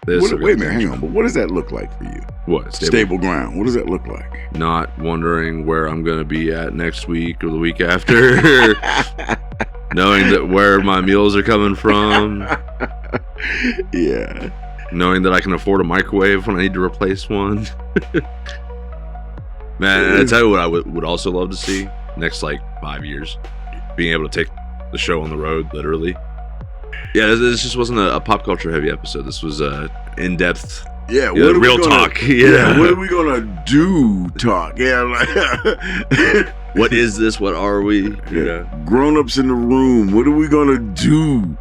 Wait a minute, hang on. But what does that look like for you? What? Stable ground. What does that look like? Not wondering where I'm going to be at next week or the week after. Knowing that where my meals are coming from. Yeah. Knowing that I can afford a microwave when I need to replace one. Man, I tell you what I would also love to see next 5 years. Being able to take the show on the road, literally. Yeah, this just wasn't a pop culture heavy episode. This was in-depth, real talk. Yeah, what are we gonna do? Talk. Yeah, what is this? What are we? Yeah. Grown-ups in the room. What are we gonna do?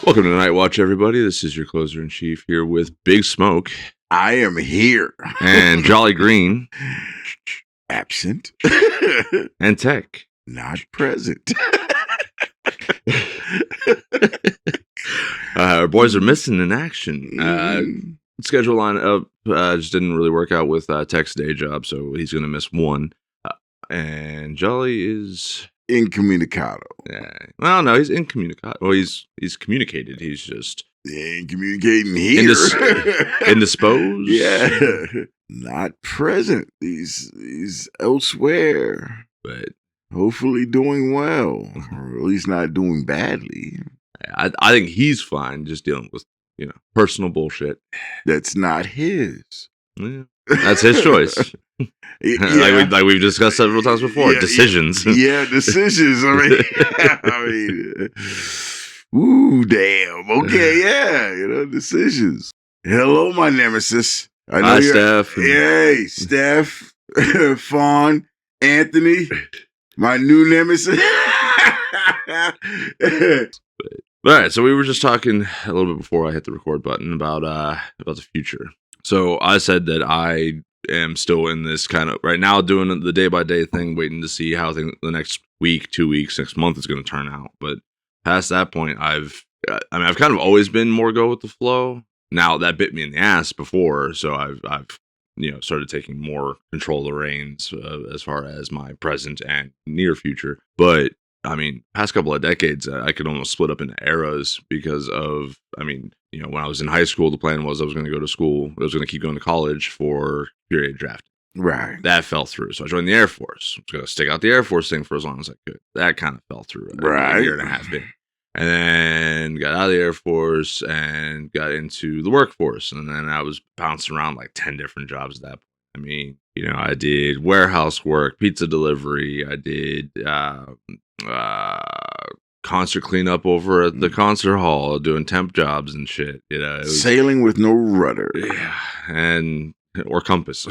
Welcome to Nightwatch, everybody. This is your closer-in-chief here with Big Smoke. I am here. And Jolly Green. Absent. And Tech. Not present. Our boys are missing in action. Schedule line up just didn't really work out with Tech's day job, so he's going to miss one. And Jolly is... incommunicado. Yeah. Well, no, he's incommunicado. Well, he's communicated. He's just... He ain't communicating here. Indisposed? Yeah. Not present. He's elsewhere. But... hopefully doing well. Or at least not doing badly. I think he's fine just dealing with, personal bullshit. That's not his. Yeah. That's his choice. Yeah. like we've discussed several times before. Decisions. Yeah, decisions. I mean, ooh, damn. Okay, yeah, decisions. Hello, my nemesis. Hi, Steph. Hey, Steph, Fawn, Anthony, my new nemesis. All right, so we were just talking a little bit before I hit the record button about the future. So I said that I am still in this kind of right now doing the day-by-day thing, waiting to see how the next week, 2 weeks, next month is going to turn out. But past that point, I've kind of always been more go with the flow. Now that bit me in the ass before, so I've started taking more control of the reins as far as my present and near future. But I mean, past couple of decades, I could almost split up into eras because of, when I was in high school, the plan was I was going to go to school. I was going to keep going to college for period draft. Right. That fell through. So I joined the Air Force. I was going to stick out the Air Force thing for as long as I could. That kind of fell through. Right. A year and a half in. And then got out of the Air Force and got into the workforce. And then I was bouncing around 10 different jobs at that point. I did warehouse work, pizza delivery. I did concert cleanup over at the concert hall, doing temp jobs and shit. Sailing with no rudder. Yeah, or compass.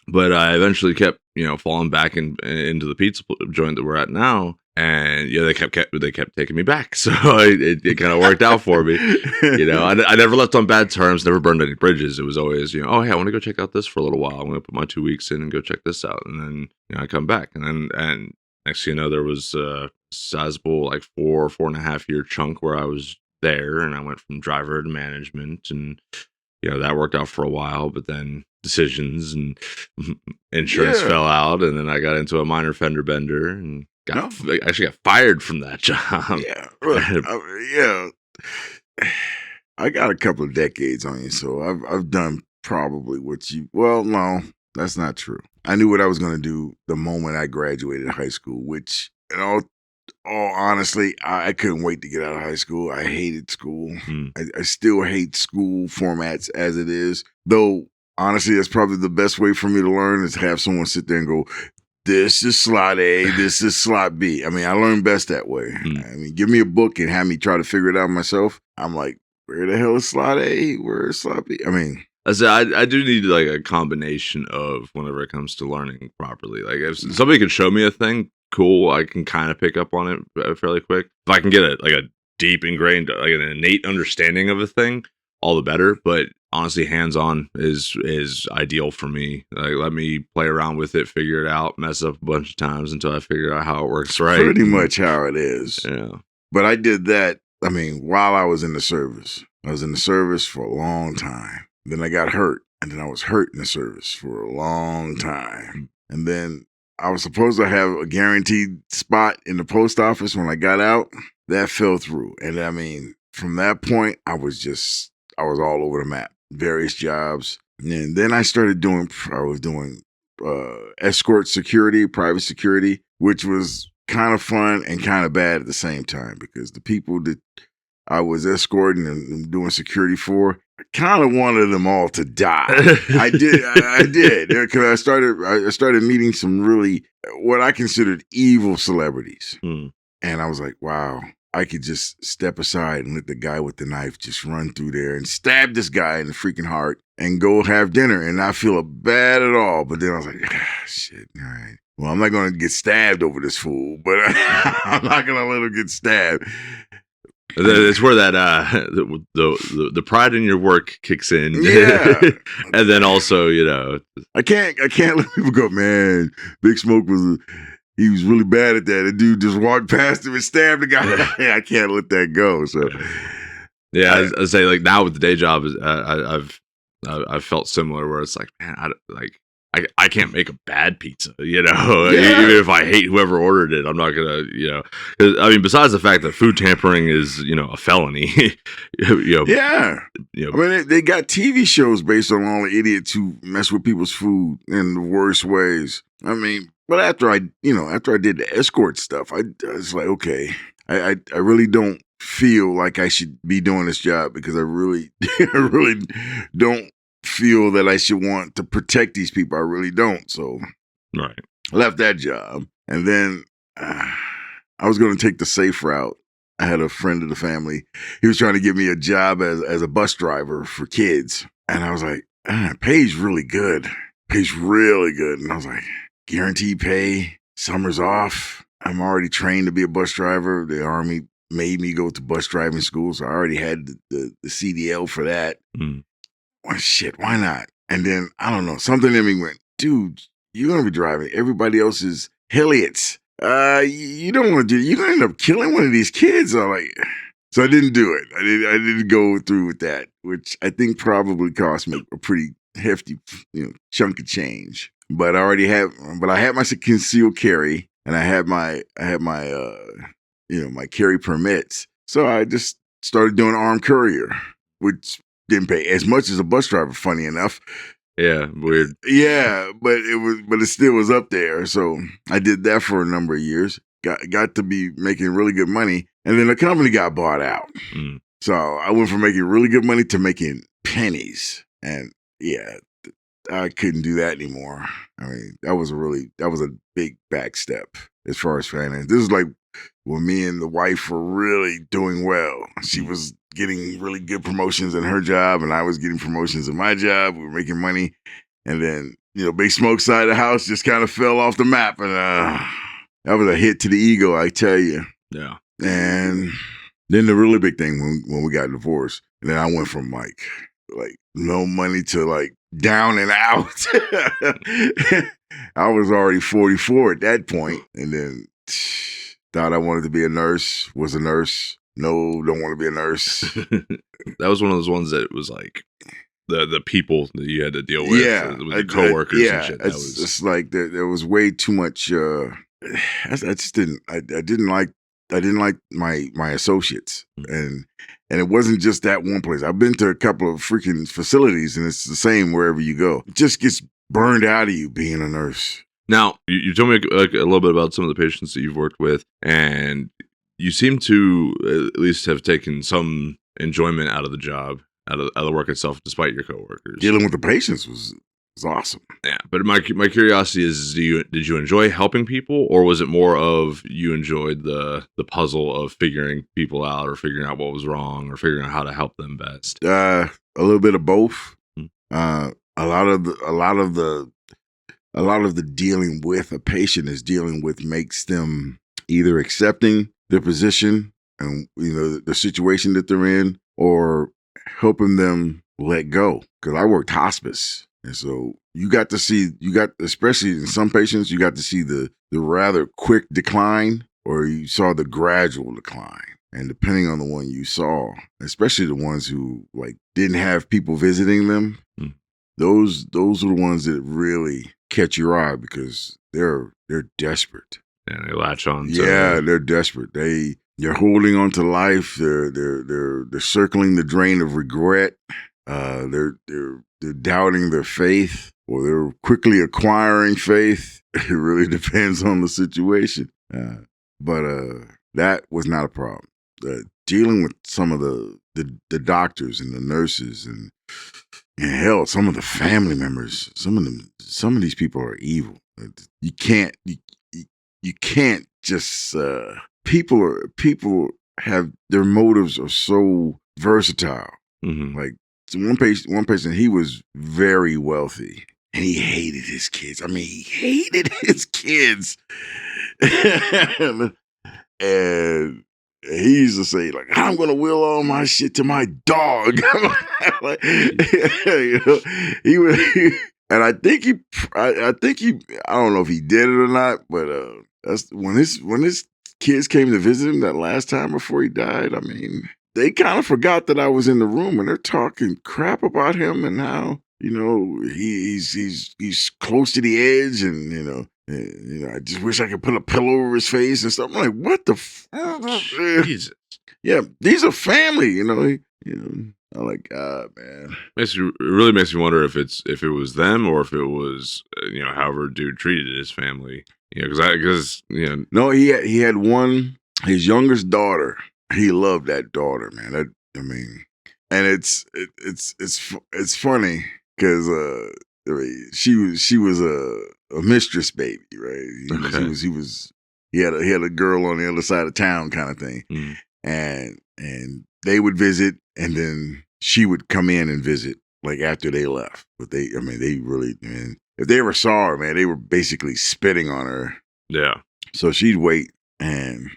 But I eventually kept, falling back into the pizza joint that we're at now. And they kept taking me back, so it kind of worked out for me. I never left on bad terms, never burned any bridges. It was always, oh hey, I want to go check out this for a little while. I'm going to put my 2 weeks in and go check this out, and then I come back, and next thing you know, there was a sizable 4.5 year chunk where I was there, and I went from driver to management, and that worked out for a while, but then decisions and insurance fell out, and then I got into a minor fender bender and. Actually got fired from that job. Yeah. I got a couple of decades on you, so I've done probably what you... Well, no, that's not true. I knew what I was going to do the moment I graduated high school, which, in all honestly, I couldn't wait to get out of high school. I hated school. I still hate school formats as it is, though, honestly, that's probably the best way for me to learn is to have someone sit there and go, this is slot A, this is slot B. I learn best that way. Give me a book and have me try to figure it out myself. I'm like, where the hell is slot A? Where is slot B? I do need a combination of whenever it comes to learning properly. If somebody could show me a thing, cool, I can kind of pick up on it fairly quick. If I can get a deep ingrained, an innate understanding of a thing, all the better. But honestly, hands-on is ideal for me. Like, let me play around with it, figure it out, mess up a bunch of times until I figure out how it works right. Pretty much how it is. Yeah. But I did that, I mean, while I was in the service. I was in the service for a long time. Then I got hurt. And then I was hurt in the service for a long time. And then I was supposed to have a guaranteed spot in the post office when I got out. That fell through. And I mean, from that point, I was all over the map. Various jobs. And then I was doing escort security, private security, which was kind of fun and kind of bad at the same time, because the people that I was escorting and doing security for, I kind of wanted them all to die. I did, because I started meeting some really, what I considered evil celebrities. And I was like, wow, I could just step aside and let the guy with the knife just run through there and stab this guy in the freaking heart and go have dinner and not feel bad at all. But then I was like, shit, all right. Well, I'm not going to get stabbed over this fool, but I'm not going to let him get stabbed. It's where that the pride in your work kicks in. Yeah. And then also, I can't let people go, man, Big Smoke he was really bad at that. The dude just walked past him and stabbed the guy. I can't let that go. So, yeah, I say, like, now with the day job, I've felt similar, where it's like, man, I can't make a bad pizza, even if I hate whoever ordered it. I'm not gonna, 'cause, I mean, besides the fact that food tampering is, a felony. Yeah. I mean, they got TV shows based on all the idiots who mess with people's food in the worst ways. I mean, but after I did the escort stuff, I was like, okay, I really don't feel like I should be doing this job, because I really, I really don't feel that I should want to protect these people. I really don't. So right. I left that job. And then I was going to take the safe route. I had a friend of the family. He was trying to give me a job as a bus driver for kids. And I was like, it pays really good. Pays really good. And I was like, guaranteed pay, summers off. I'm already trained to be a bus driver. The Army made me go to bus driving school, so I already had the CDL for that. Well, shit, why not? And then, I don't know, something in me went, dude, you're going to be driving everybody else's Helliots. You don't want to do it. You're going to end up killing one of these kids. So I didn't do it. I didn't go through with that, which I think probably cost me a pretty hefty, chunk of change. But I had my concealed carry, and I had my my carry permits. So I just started doing armed courier, which didn't pay as much as a bus driver, funny enough. Yeah, weird. Yeah, but it still was up there. So I did that for a number of years. Got to be making really good money, and then the company got bought out. So I went from making really good money to making pennies, and yeah, I couldn't do that anymore. I mean, that was a big back step as far as finance. This is like when me and the wife were really doing well. She was getting really good promotions in her job, and I was getting promotions in my job. We were making money, and then Big Smoke side of the house just kind of fell off the map, and that was a hit to the ego, I tell you. Yeah. And then the really big thing when we got divorced, and then I went from like no money to like down and out. I was already 44 at that point, and then thought I wanted to be a nurse. Was a nurse. No, don't want to be a nurse. That was one of those ones that was like the people that you had to deal with, with the coworkers and shit. It's like there was way too much. I just didn't. I didn't like my associates, and it wasn't just that one place. I've been to a couple of freaking facilities, and it's the same wherever you go. It just gets burned out of you being a nurse. Now, you told me like a little bit about some of the patients that you've worked with, and you seem to at least have taken some enjoyment out of the job, out of the work itself, despite your coworkers. Dealing with the patients was awesome. Yeah, but my curiosity is, did you enjoy helping people, or was it more of you enjoyed the puzzle of figuring people out, or figuring out what was wrong, or figuring out how to help them best? A little bit of both. A lot of the dealing with a patient makes them either accepting their position and the situation that they're in, or helping them let go because I worked hospice. And so especially in some patients, you got to see the rather quick decline or you saw the gradual decline. And depending on the one you saw, especially the ones who like didn't have people visiting them, those are the ones that really catch your eye because they're desperate. And they latch on to Yeah, they're desperate. They're holding on to life. They're circling the drain of regret. They're doubting their faith, or they're quickly acquiring faith. It really depends on the situation. But that was not a problem. Dealing with some of the doctors and the nurses and hell, some of the family members, some of these people are evil. You can't just people have their motives are so versatile. Like one patient, he was very wealthy and he hated his kids. I mean, he hated his kids. And he used to say, like, I'm going to will all my shit to my dog. Like, you know, he would, and I think he, I don't know if he did it or not, but that's when his kids came to visit him that last time before he died. I mean, they kind of forgot that I was in the room and they're talking crap about him and how, you know, he's close to the edge and, you know, I just wish I could put a pillow over his face and stuff. I'm like, what the fuck? Jesus. Yeah, these are family, you know. I'm like, God, man. It really makes me wonder if it was them or if it was however dude treated his family. Because No, he had one, his youngest daughter. He loved that daughter, man. And it's funny because she was a mistress baby, right? He had a girl on the other side of town kind of thing. And they would visit and then she would come in and visit like after they left. But they really, man, if they ever saw her, man, they were basically spitting on her. Yeah. So she'd wait and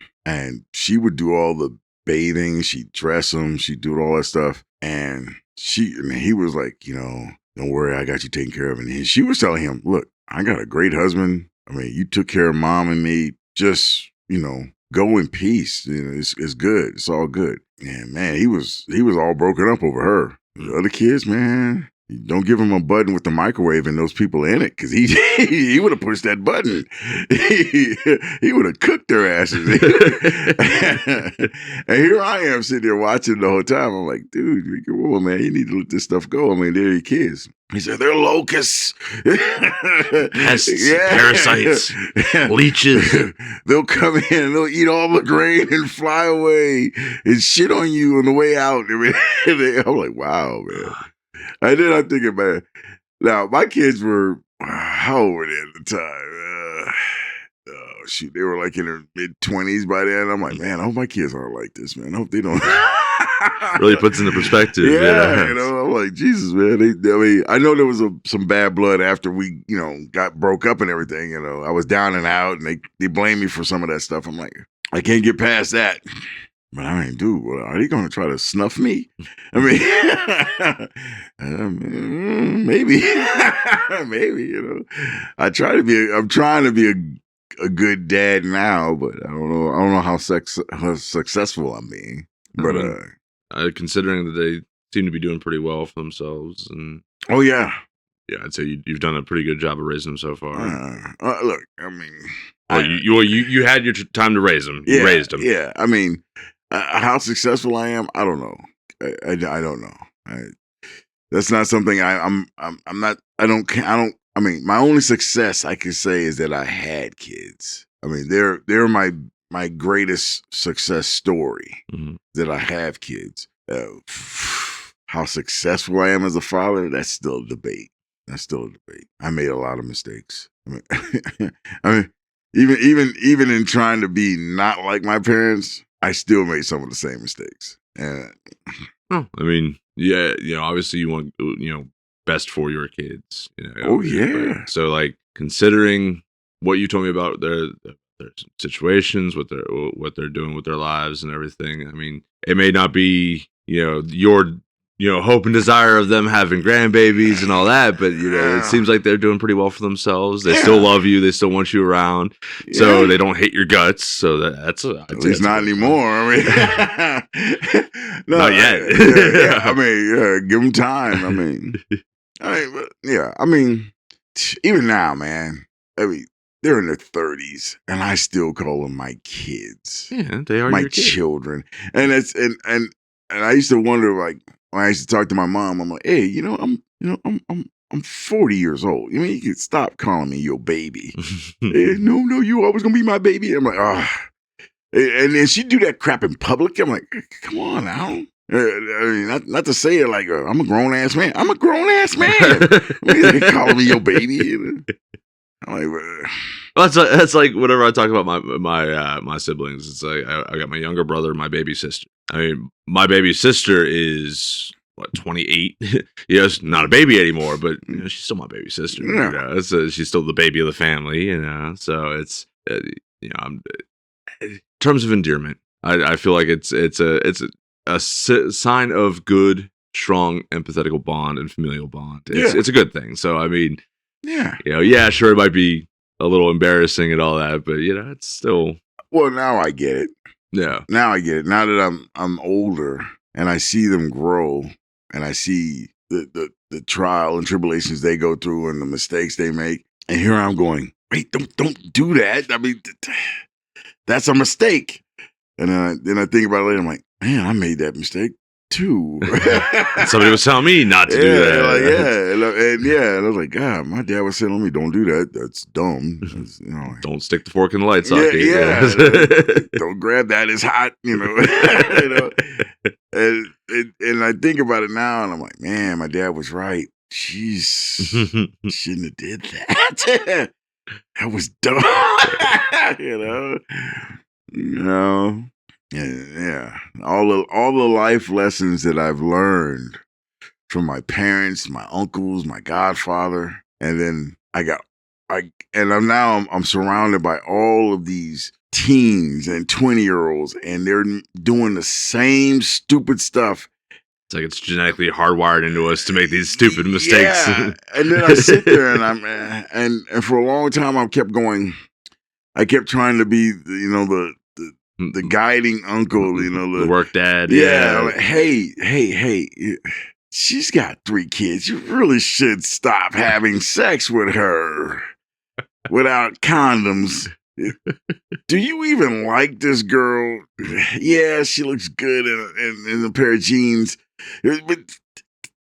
she would do all the bathing, she'd dress him, she'd do all that stuff. And he was like, don't worry, I got you taken care of. And she was telling him, look, I got a great husband. I mean, you took care of mom and me. Just, go in peace. It's good. It's all good. And man, he was all broken up over her. The other kids, man, don't give him a button with the microwave and those people in it, because he would have pushed that button. He would have cooked their asses. And here I am sitting there watching the whole time. I'm like, dude, whoa, man, you need to let this stuff go. I mean, they're your kids. He said, they're locusts. Pests, parasites, leeches. They'll come in and they'll eat all the grain and fly away and shit on you on the way out. I'm like, wow, man. And then I'm thinking, man, now my kids were, how old were they at the time? Oh, shoot, they were like in their mid-20s by then. I'm like, man, I hope my kids aren't like this, man. I hope they don't. Really puts into perspective. Yeah, I'm like, Jesus, man. I know there was some bad blood after we, got broke up and everything. I was down and out, and they blamed me for some of that stuff. I'm like, I can't get past that. But I mean, dude, are they going to try to snuff me? I mean, maybe, maybe, I'm trying to be a good dad now, but I don't know how successful I'm being. But considering that they seem to be doing pretty well for themselves, and oh yeah, I'd say you've done a pretty good job of raising them so far. Look, I mean, you had your time to raise them. You raised them. Yeah, I mean, how successful I am, I don't know. I don't know. That's not something I'm not. I don't. I mean, my only success I could say is that I had kids. I mean, they're my greatest success story, that I have kids. How successful I am as a father, that's still a debate. I made a lot of mistakes. I mean, even in trying to be not like my parents, I still made some of the same mistakes. I mean, yeah, obviously you want, best for your kids. Oh yeah. So like, considering what you told me about their situations, what they're doing with their lives and everything. I mean, it may not be, your hope and desire of them having grandbabies and all that. But it seems like they're doing pretty well for themselves. They still love you. They still want you around. So they don't hate your guts. So that's at least not anymore. I mean, no, not yet. I mean, give them time. I mean, even now, man. I mean, they're in their 30s, and I still call them my kids. Yeah, they are my your kids. children. And it's and I used to wonder, like, when I used to talk to my mom, I'm like, hey, I'm 40 years old. You can stop calling me your baby. Hey, no, you always gonna be my baby. I'm like, and then she do that crap in public. I'm like, come on now. I mean, not to say it like I'm a grown ass man. I'm a grown ass man. They calling me your baby. I'm like, well, that's like whenever I talk about my siblings. It's like I got my younger brother, my baby sister. I mean, my baby sister is 28. She's not a baby anymore, but she's still my baby sister. Yeah. So she's still the baby of the family. So it's I'm, in terms of endearment, I feel like it's a sign of good, strong, empathetical bond and familial bond. It's a good thing. So I mean, sure, it might be a little embarrassing and all that, but it's still. Well, now I get it. Yeah. Now I get it. Now that I'm older and I see them grow and I see the trial and tribulations they go through and the mistakes they make, and here I'm going, wait, don't do that. I mean, that's a mistake. And then I think about it later. I'm like, man, I made that mistake too. Somebody was telling me not to do that. And I was like, God, my dad was saying to me, don't do that. That's dumb. Don't stick the fork in the light socket. Don't grab that. It's hot. And I think about it now, and I'm like, man, my dad was right. Jeez, shouldn't have did that. That was dumb. Yeah. All the life lessons that I've learned from my parents, my uncles, my godfather, and then I'm surrounded by all of these teens and 20-year-olds, and they're doing the same stupid stuff. It's like it's genetically hardwired into us to make these stupid mistakes. Yeah. And then I sit there and and for a long time I kept trying to be the guiding uncle, the work dad. Yeah. Like, hey, she's got 3 kids. You really should stop having sex with her without condoms. Do you even like this girl? Yeah, she looks good in a pair of jeans. But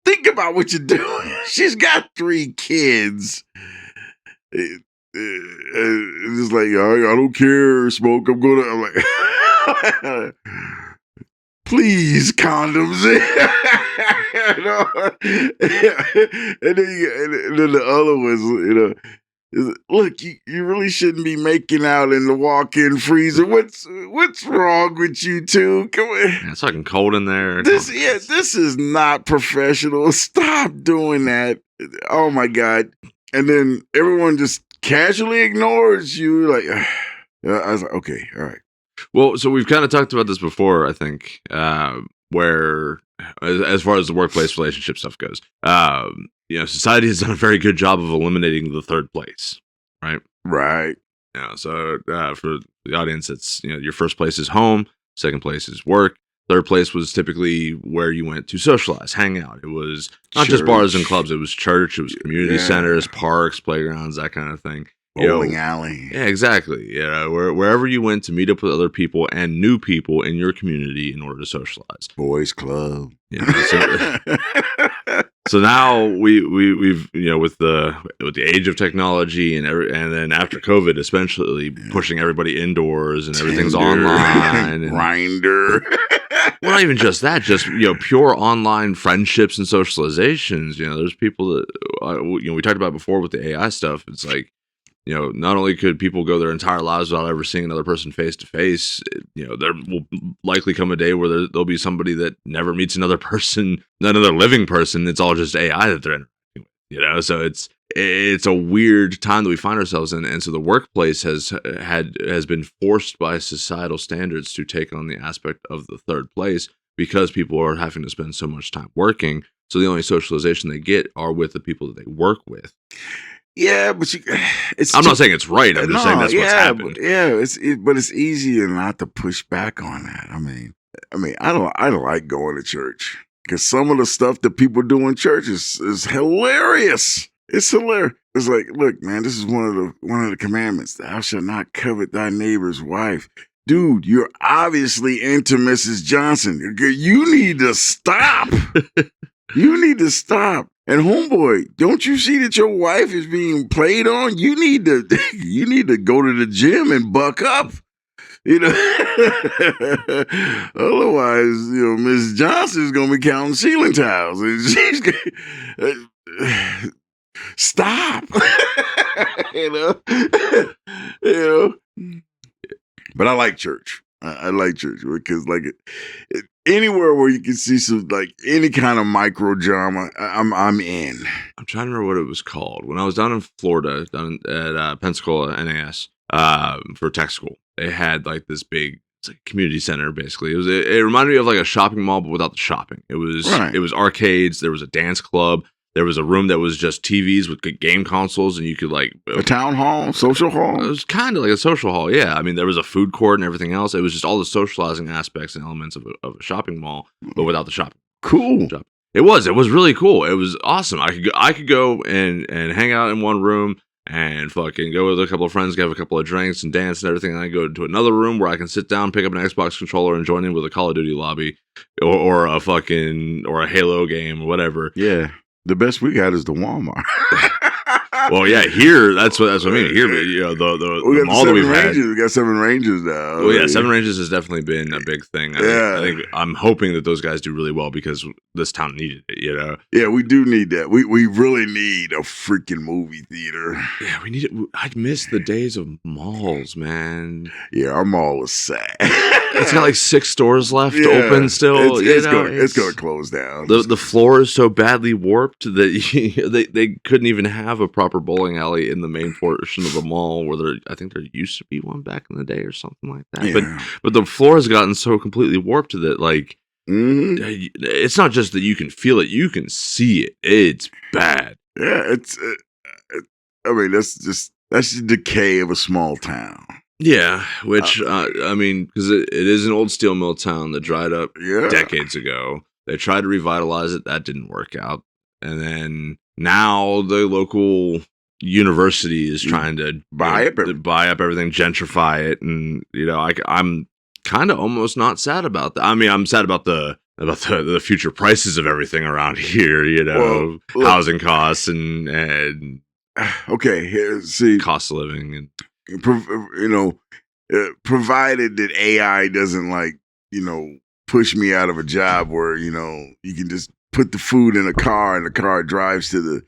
think about what you're doing. She's got 3 kids. It's like, I don't care, Smoke. I'm like, please, condoms. And then the other ones, look, you really shouldn't be making out in the walk-in freezer. What's wrong with you two? Come on. Yeah, it's fucking cold in there. This is not professional. Stop doing that. Oh my God. And then everyone just casually ignores you. Like, I was like, okay, all right. Well, so we've kind of talked about this before, I think, where as far as the workplace relationship stuff goes, society has done a very good job of eliminating the third place, right? Right. So for the audience, it's your first place is home, second place is work, third place was typically where you went to socialize, hang out. It was not just bars and clubs; it was church, it was community centers, parks, playgrounds, that kind of thing. Bowling alley. Yeah, exactly. Wherever you went to meet up with other people and new people in your community in order to socialize. Boys club. So now we've with the age of technology and then after COVID, especially pushing everybody indoors and everything's online. And, Grindr. Well, not even just that, just pure online friendships and socializations. There's people that we talked about before with the AI stuff. It's like, not only could people go their entire lives without ever seeing another person face to face, there will likely come a day where there'll be somebody that never meets another person, another living person. It's all just AI that they're interacting with, So it's a weird time that we find ourselves in, and so the workplace has been forced by societal standards to take on the aspect of the third place, because people are having to spend so much time working. So the only socialization they get are with the people that they work with. Yeah, but I'm not saying it's right. I'm just saying that's what's happened. But it's easier not to push back on that. I mean, I don't like going to church because some of the stuff that people do in church is hilarious. It's hilarious. It's like, look, man, this is one of the commandments: thou shalt not covet thy neighbor's wife. Dude, you're obviously into Mrs. Johnson. You need to stop. You need to stop. And homeboy, don't you see that your wife is being played on? You need to go to the gym and buck up. You know, otherwise, Miss Johnson's gonna be counting ceiling tiles, and she's gonna stop. you know, you know. But I like church. I like church because, like, anywhere where you can see some, like, any kind of micro drama, I'm in. I'm trying to remember what it was called. When I was down in Florida, down at Pensacola NAS for tech school, they had like this big, it's like a community center basically. It reminded me of like a shopping mall, but without the shopping. It was arcades. There was a dance club. There was a room that was just TVs with good game consoles, and you could like a town hall, social hall. It was kind of like a social hall, yeah. I mean, there was a food court and everything else. It was just all the socializing aspects and elements of a shopping mall, but without the shopping. Cool. It was really cool. It was awesome. I could go and hang out in one room and fucking go with a couple of friends, have a couple of drinks and dance and everything. And I go to another room where I can sit down, pick up an Xbox controller, and join in with a Call of Duty lobby or a Halo game or whatever. Yeah. The best we got is the Walmart. Well, yeah, here that's what I mean. Here, the mall that we've had. We got 7 Rangers now. Well, yeah, 7 Rangers has definitely been a big thing. I think I'm hoping that those guys do really well because this town needed it. Yeah, we do need that. We really need a freaking movie theater. Yeah, we need it. I miss the days of malls, man. Yeah, our mall is sad. It's got like 6 stores left open still. It's going to close down. The floor is so badly warped that they couldn't even have a proper bowling alley in the main portion of the mall where I think there used to be one back in the day or something like that. Yeah. But the floor has gotten so completely warped that like it's not just that you can feel it, you can see it. It's bad. Yeah, I mean, that's the decay of a small town. Yeah, which I mean, because it is an old steel mill town that dried up decades ago. They tried to revitalize it, that didn't work out, and then now the local university is trying to buy up everything, gentrify it, and I'm kind of almost not sad about that. I mean, I'm sad about the future prices of everything around here. Well, housing costs and okay, see, cost of living and. Provided that AI doesn't push me out of a job where you can just put the food in a car and the car drives to the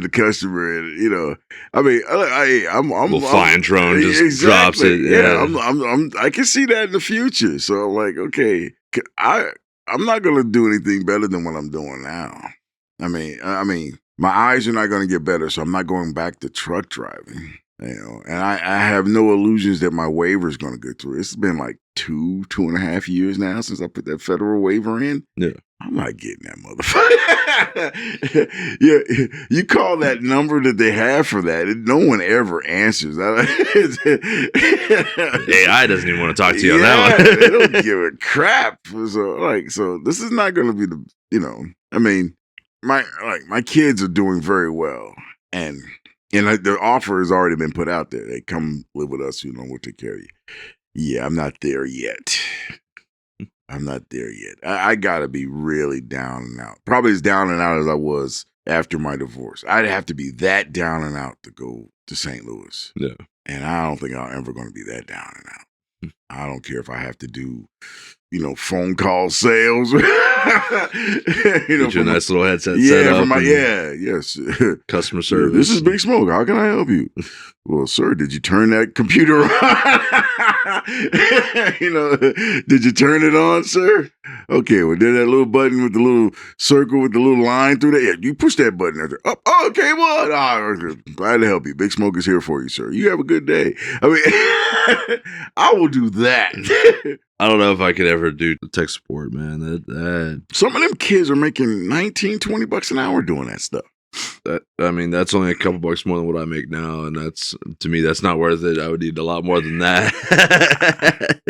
customer, and I mean, I'm flying drone just drops it. Yeah, I can see that in the future. So I'm like, okay, I'm not gonna do anything better than what I'm doing now. I mean, my eyes are not gonna get better, so I'm not going back to truck driving. And I have no illusions that my waiver is going to go through. It's been like 2.5 years now since I put that federal waiver in. Yeah. I'm not getting that motherfucker. Yeah, you call that number that they have for that, and no one ever answers. AI doesn't even want to talk to you on that one. They don't give a crap. So this is not going to be the, I mean, my kids are doing very well, and the offer has already been put out there. They come live with us, we'll take care of you. Yeah, I'm not there yet. I got to be really down and out. Probably as down and out as I was after my divorce. I'd have to be that down and out to go to St. Louis. Yeah. And I don't think I'm ever going to be that down and out. I don't care if I have to do, phone call sales. Get you a nice little headset set up. Yes. Customer service. This is Big Smoke. How can I help you? Well, sir, did you turn that computer on? Did you turn it on, sir? Okay, well, there's that little button with the little circle with the little line through there. Yeah, you push that button right there. Oh, okay, what? Glad to help you. Big Smoke is here for you, sir. You have a good day. I mean, I will do that. I don't know if I could ever do tech support, man. That Some of them kids are making 19, 20 bucks an hour doing that stuff. I mean, that's only a couple bucks more than what I make now, and that's, to me, that's not worth it. I would need a lot more than that.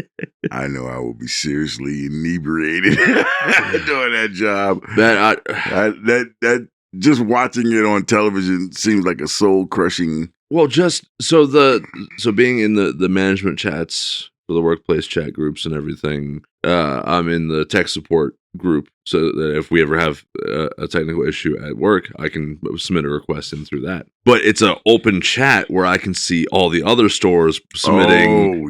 I know I will be seriously inebriated doing that job. That just watching it on television seems like a soul crushing. Well, just so being in the management chats for the workplace chat groups and everything, I'm in the tech support group, so that if we ever have a technical issue at work, I can submit a request in through that. But it's an open chat where I can see all the other stores submitting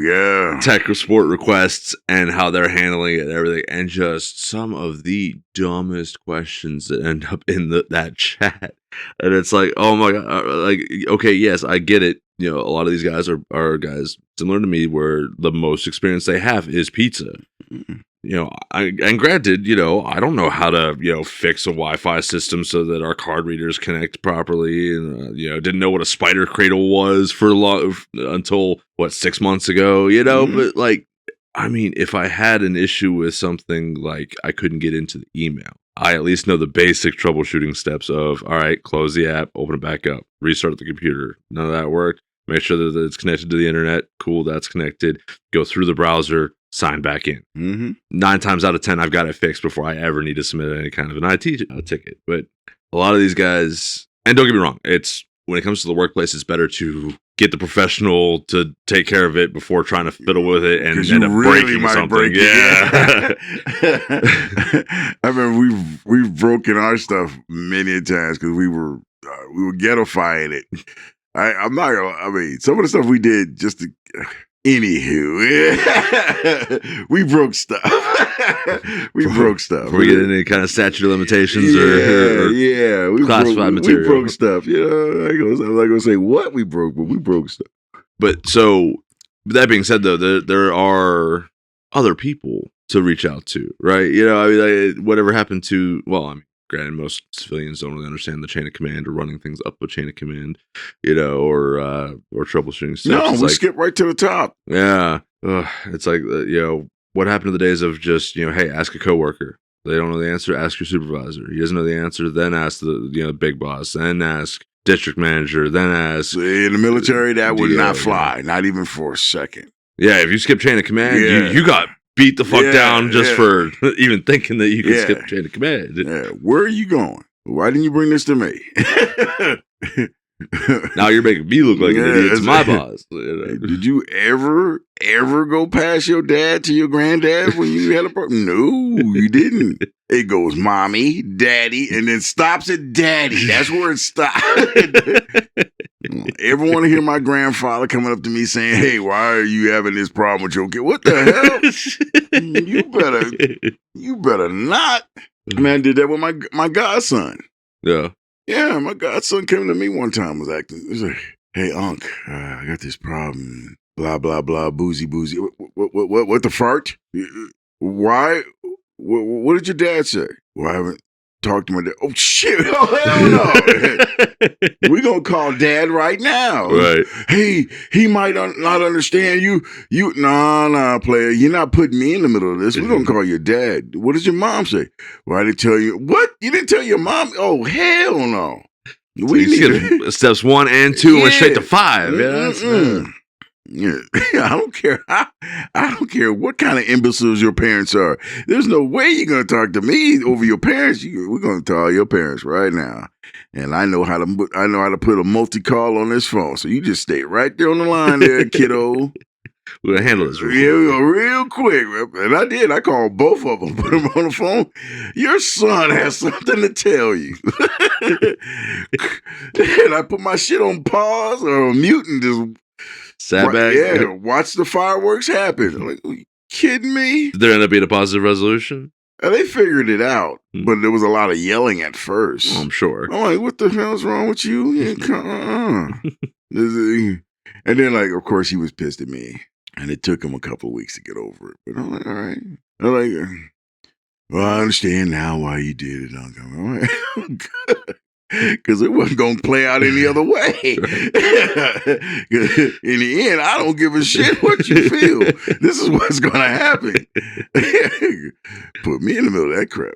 tech support requests and how they're handling it and everything, and just some of the dumbest questions that end up in that chat. And it's like, oh my God, like, okay, yes, I get it. You know, a lot of these guys are guys similar to me where the most experience they have is pizza. You know, and granted, you know, I don't know how to, you know, fix a Wi-Fi system so that our card readers connect properly, and you know, didn't know what a spider cradle was until 6 months ago, you know. But like, I mean, if I had an issue with something like I couldn't get into the email, I at least know the basic troubleshooting steps of, all right, close the app, open it back up, restart the computer. None of that worked. Make sure that it's connected to the internet. Cool, that's connected. Go through the browser, sign back in. 9 times out of 10, I've got it fixed before I ever need to submit any kind of an IT ticket. But a lot of these guys, and don't get me wrong, it's when it comes to the workplace, it's better to get the professional to take care of it before trying to fiddle with it and end up breaking something. Break I remember we've broken our stuff many a times because we were ghettoifying it. I'm not gonna. I mean, some of the stuff we did just to. Anywho, we broke stuff. We broke stuff. Before we get any kind of statute of limitations or we classified material. We broke stuff. You know, I'm not gonna say what we broke, but we broke stuff. But so that being said, though, there are other people to reach out to, right? You know, I mean, like, whatever happened to? Well, I mean, granted, most civilians don't really understand the chain of command or running things up a chain of command, you know, or troubleshooting steps. No, we skip right to the top. Yeah. It's like, you know, what happened to the days of just, you know, hey, ask a coworker. They don't know the answer, ask your supervisor. He doesn't know the answer, then ask the big boss, then ask district manager, then ask. In the military, that would not fly, not even for a second. Yeah, if you skip chain of command, you got beat the fuck down just for even thinking that you could skip chain of command. Yeah. Where are you going? Why didn't you bring this to me? Now you're making me look like an idiot to my boss. You know? Did you ever go past your dad to your granddad when you had a problem? No, you didn't. It goes mommy, daddy, and then stops at daddy. That's where it stops. Ever want to hear my grandfather coming up to me saying, hey, why are you having this problem with your kid? What the hell? You better not. Man, I did that with my godson. Yeah. Yeah, my godson came to me one time, was acting. He was like, hey, Unc, I got this problem. Blah, blah, blah, boozy. What the fart? Why? What did your dad say? Well, I haven't talked to my dad. Oh, shit. Oh, hell no. We're going to call dad right now. Right. Hey, he might not understand you. Nah, player. You're not putting me in the middle of this. We're going to call your dad. What does your mom say? Well, I didn't tell you. What? You didn't tell your mom? Oh, hell no. So we need steps 1 and 2 and straight to 5. Yeah, I don't care. I don't care what kind of imbeciles your parents are. There's no way you're gonna talk to me over your parents. We're gonna call your parents right now, and I know how to put a multi-call on this phone. So you just stay right there on the line, there, kiddo. We're gonna handle this real quick, and I did. I called both of them, put them on the phone. Your son has something to tell you, and I put my shit on pause or on mute and just. Sat back. Yeah, watch the fireworks happen. I'm like, are you kidding me? Did there end up being a positive resolution? They figured it out, but there was a lot of yelling at first. I'm sure. I'm like, what the hell's wrong with you? And then, like, of course, he was pissed at me. And it took him a couple of weeks to get over it. But I'm like, all right. I'm like, well, I understand now why you did it, Uncle. I'm like, good. because it wasn't going to play out any other way. In the end, I don't give a shit what you feel. This is what's going to happen. Put me in the middle of that crap.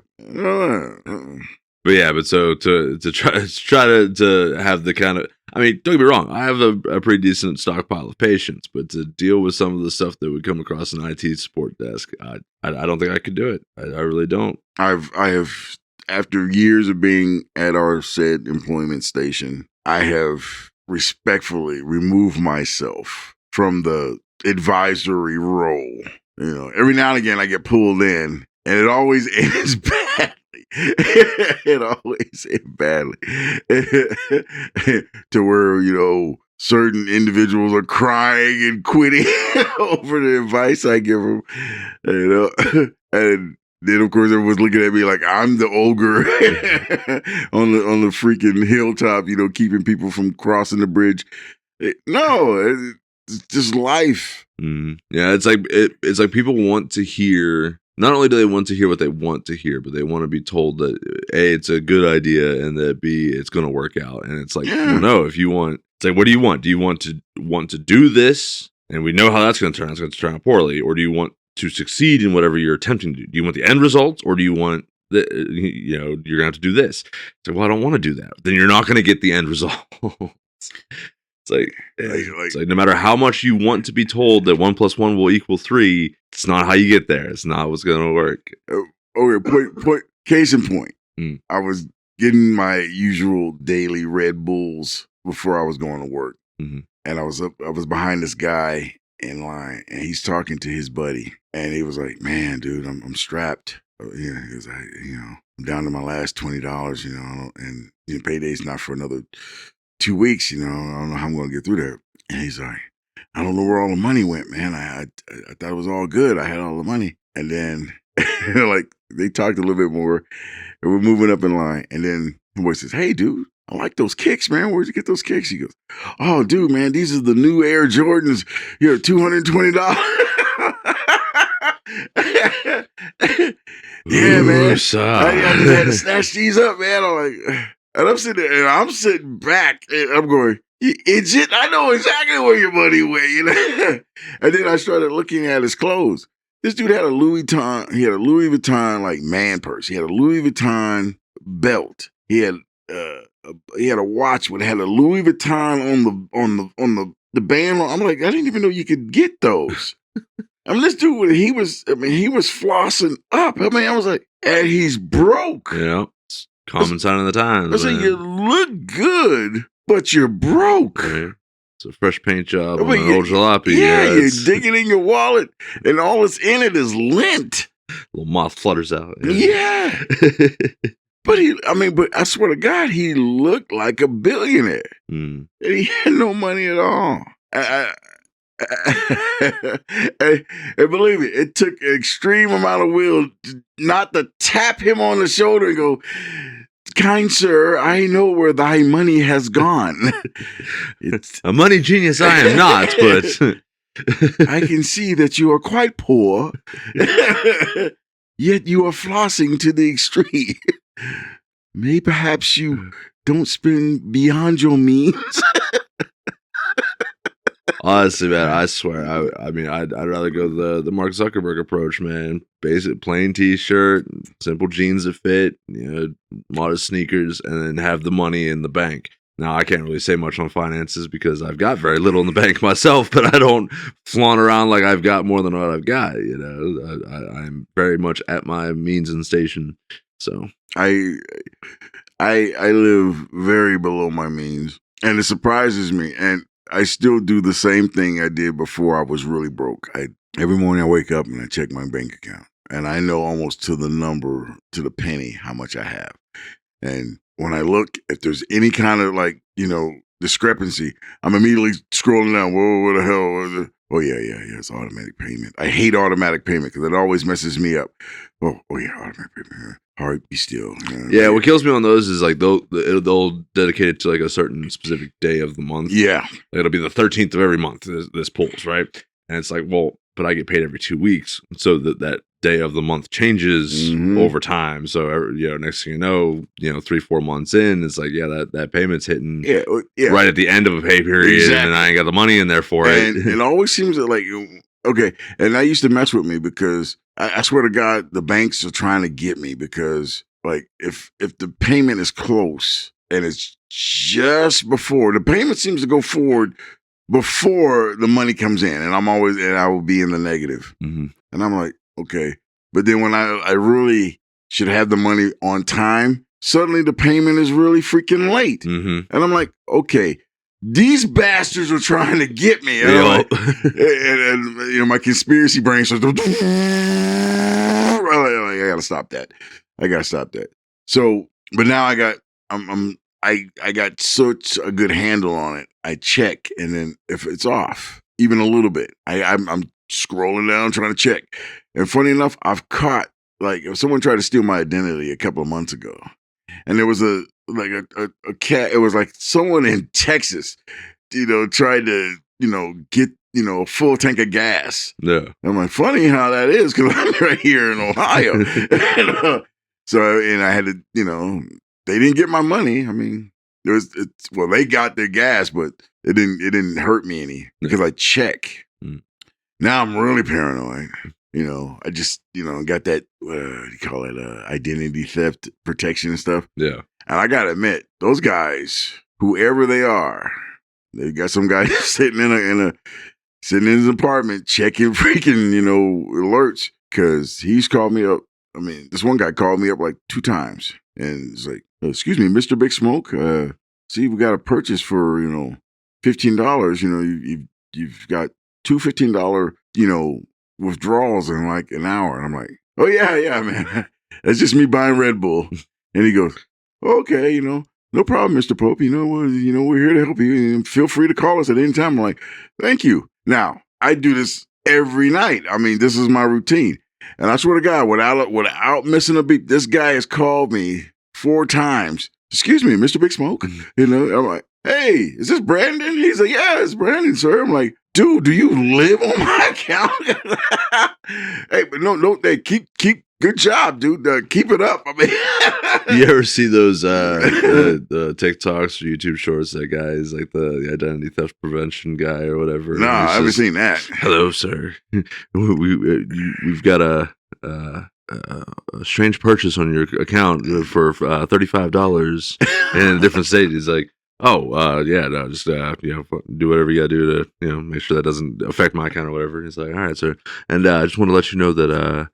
But yeah, but so to try to have the kind of, I mean, don't get me wrong, I have a pretty decent stockpile of patience, but to deal with some of the stuff that would come across an IT support desk, I don't think I could do it. I really don't. I have, after years of being at our said employment station, I have respectfully removed myself from the advisory role. You know, every now and again I get pulled in, and it always ends badly. It always ends badly. To where, you know, certain individuals are crying and quitting over the advice I give them. You know, and then of course everyone's looking at me like I'm the ogre on the freaking hilltop, you know, keeping people from crossing the bridge. No, it's just life. Yeah, it's like people want to hear. Not only do they want to hear what they want to hear, but they want to be told that A, it's a good idea, and that B, it's going to work out. And it's like, well, no, if you want, it's like, what do you want? Do you want to do this? And we know how that's going to turn out. It's going to turn out poorly. Or do you want to succeed in whatever you're attempting to do? Do you want the end result, or do you want the, you know, you're going to have to do this? It's like, well, I don't want to do that. Then you're not going to get the end result. It's like no matter how much you want to be told that 1 + 1 will equal 3, it's not how you get there. It's not what's going to work. Point. Case in point. I was getting my usual daily Red Bulls before I was going to work, and I was behind this guy in line, and he's talking to his buddy, and he was like, "Man, dude, I'm strapped. He was like, you know, I'm down to my last $20, you know, and payday's not for another 2 weeks, you know, I don't know how I'm going to get through there." And he's like, "I don't know where all the money went, man. I thought it was all good. I had all the money." And then, like, they talked a little bit more, and we're moving up in line. And then the boy says, "Hey, dude, I like those kicks, man. Where'd you get those kicks?" He goes, "Oh, dude, man, these are the new Air Jordans. Here, $220. Yeah, man. I just had to snatch these up, man. I'm like, and I'm sitting there, and I'm sitting back, and I'm going, "You idiot, I know exactly where your money went," you know. And then I started looking at his clothes. This dude had a Louis Vuitton like man purse. He had a Louis Vuitton belt. He had a watch that had a Louis Vuitton on the band. I'm like, I didn't even know you could get those. I mean, this dude, he was flossing up. I mean, I was like, and he's broke. Yeah, it's common sign of the times. I said, you look good, but you're broke. Right. It's a fresh paint job on an old jalopy. Yeah, you're digging in your wallet, and all that's in it is lint. Little moth flutters out. Yeah. But I swear to God, he looked like a billionaire. And he had no money at all. And believe me, it took an extreme amount of will not to tap him on the shoulder and go, "Kind sir, I know where thy money has gone." It's a money genius I am not, but I can see that you are quite poor, yet you are flossing to the extreme. Maybe perhaps you don't spend beyond your means. Honestly, man, I swear, I mean, I'd rather go the Mark Zuckerberg approach, man. Basic plain t-shirt, simple jeans that fit, you know, modest sneakers, and then have the money in the bank. Now, I can't really say much on finances because I've got very little in the bank myself, but I don't flaunt around like I've got more than what I've got. You know, I'm very much at my means and station. So I live very below my means, and it surprises me. And I still do the same thing I did before I was really broke. Every morning I wake up and I check my bank account, and I know almost to the number, to the penny, how much I have. And when I look, if there's any kind of like, you know, discrepancy, I'm immediately scrolling down. Whoa, what the hell? Oh, yeah, it's automatic payment. I hate automatic payment because it always messes me up. Oh yeah, automatic payment. Heart, be still. Yeah, what kills me on those is like they'll dedicate it to like a certain specific day of the month. Yeah. Like, it'll be the 13th of every month, this pulls, right? And it's like, well, but I get paid every 2 weeks. So that day of the month changes over time. So, next thing you know, 3-4 months in, it's like, that payment's hitting right at the end of a pay period, and then I ain't got the money in there for it. And it always seems like, okay, and that used to mess with me because I swear to God, the banks are trying to get me because, like, if the payment is close and it's just before, the payment seems to go forward before the money comes in, and I will be in the negative. Mm-hmm. And I'm like, okay. But then when I really should have the money on time, suddenly the payment is really freaking late. Mm-hmm. And I'm like, okay, these bastards are trying to get me. And, like, and my conspiracy brain starts I gotta stop that. So, but now I got such a good handle on it. I check, and then if it's off, even a little bit, I'm scrolling down trying to check. And funny enough, I've caught, like, if someone tried to steal my identity a couple of months ago, and there was a cat. It was like someone in Texas, tried to get a full tank of gas. Yeah, I'm like, funny how that is because I'm right here in Ohio. And I had to, they didn't get my money. I mean, they got their gas, but it didn't hurt me any because I check. Now I'm really paranoid. I just, got that, what do you call it, identity theft protection and stuff. Yeah. And I gotta admit, those guys, whoever they are, they got some guy sitting in his apartment checking freaking, alerts, because he's called me up. I mean, this one guy called me up like 2 times, and it's like, excuse me, Mr. Big Smoke, see, we got a purchase for, $15. You've got 2 $15, withdrawals in like an hour. And I'm like, oh yeah, man. That's just me buying Red Bull. And he goes, okay, no problem, Mr. Pope. We're here to help you. And feel free to call us at any time. I'm like, thank you. Now, I do this every night. I mean, this is my routine. And I swear to God, without missing a beat, this guy has called me 4 times. Excuse me, Mr. Big Smoke. I'm like, hey, is this Brandon? He's like, yeah, it's Brandon, sir. I'm like, dude, do you live on my account? Hey, but no, hey, keep, good job, dude. Keep it up. I mean, you ever see those the TikToks or YouTube shorts? That guy is like the identity theft prevention guy or whatever. No, I haven't seen that. Hello, sir. We've got a strange purchase on your account for $35 in a different state. He's like, just do whatever you gotta do to make sure that doesn't affect my account or whatever. He's like, all right, sir, and I just want to let you know that I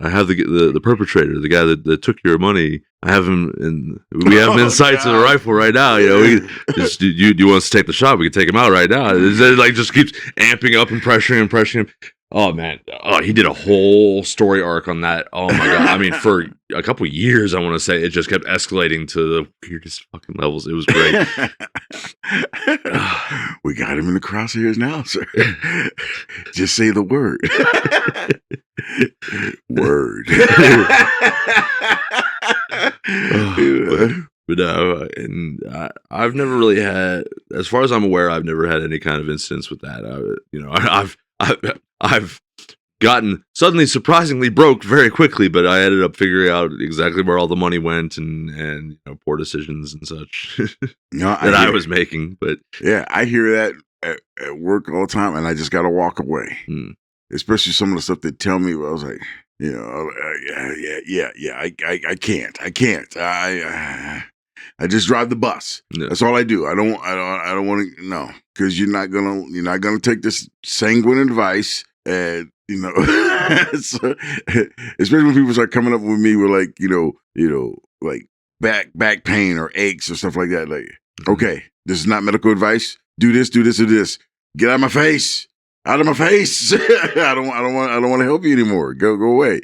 have the perpetrator, the guy that took your money. I have him, and we have him in sights of the rifle right now. Do you want us to take the shot? We can take him out right now. It like just keeps amping up and pressuring him. Oh man, he did a whole story arc on that. Oh my God, I mean, for a couple of years, I want to say it just kept escalating to the weirdest fucking levels. It was great. We got him in the crosshairs now, sir. Just say the word. Word. But and I've never really had, as far as I'm aware, I've never had any kind of incidents with that. I've gotten suddenly surprisingly broke very quickly, but I ended up figuring out exactly where all the money went and poor decisions and such that I was making. But yeah, I hear that at work all the time, and I just got to walk away. Especially some of the stuff they tell me. I was like, I can't. I just drive the bus. Yeah. That's all I do. I don't want to. No, because you're not gonna take this sanguine advice. And so, especially when people start coming up with me with like like back pain or aches or stuff like that. Like, okay, this is not medical advice. Do this. Get out of my face. Out of my face. I don't want to help you anymore. Go away.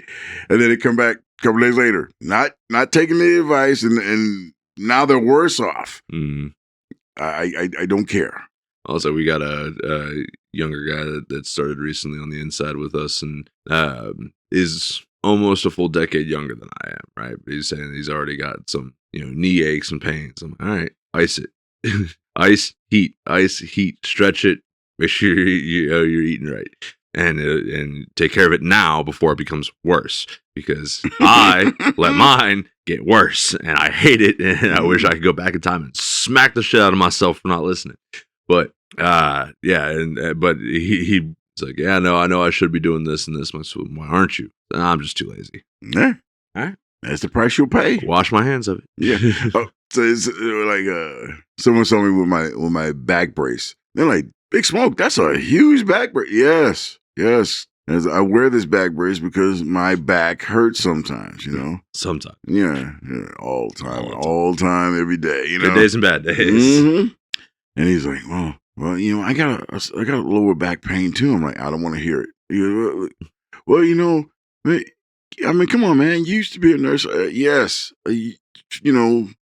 And then they come back a couple days later, not taking the advice, and now they're worse off. I don't care. Also, we got a younger guy that started recently on the inside with us, and is almost a full decade younger than I am, right? But he's saying he's already got some, knee aches and pains. I'm like, all right, ice it. Ice, heat, stretch it. Make sure you're eating right. and take care of it now before it becomes worse, because I let mine get worse and I hate it, and I wish I could go back in time and smack the shit out of myself for not listening. But but he's like, yeah, no, I know I should be doing this and this. So why aren't you? And I'm just too lazy. Yeah. All right. That's the price you'll pay. Wash my hands of it. Yeah. Oh, so it's like someone saw me with my back brace. They're like, Big Smoke, that's a huge back brace. Yes. As I wear this back brace because my back hurts sometimes, Sometimes. Yeah, all the time, every day, Good days and bad days. Mm-hmm. And he's like, well, I got a lower back pain too. I'm like, I don't want to hear it. Well, I mean, come on, man. You used to be a nurse. Yes.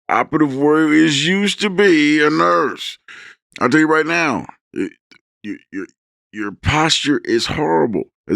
Operative word is used to be a nurse. I'll tell you right now, your posture is horrible. I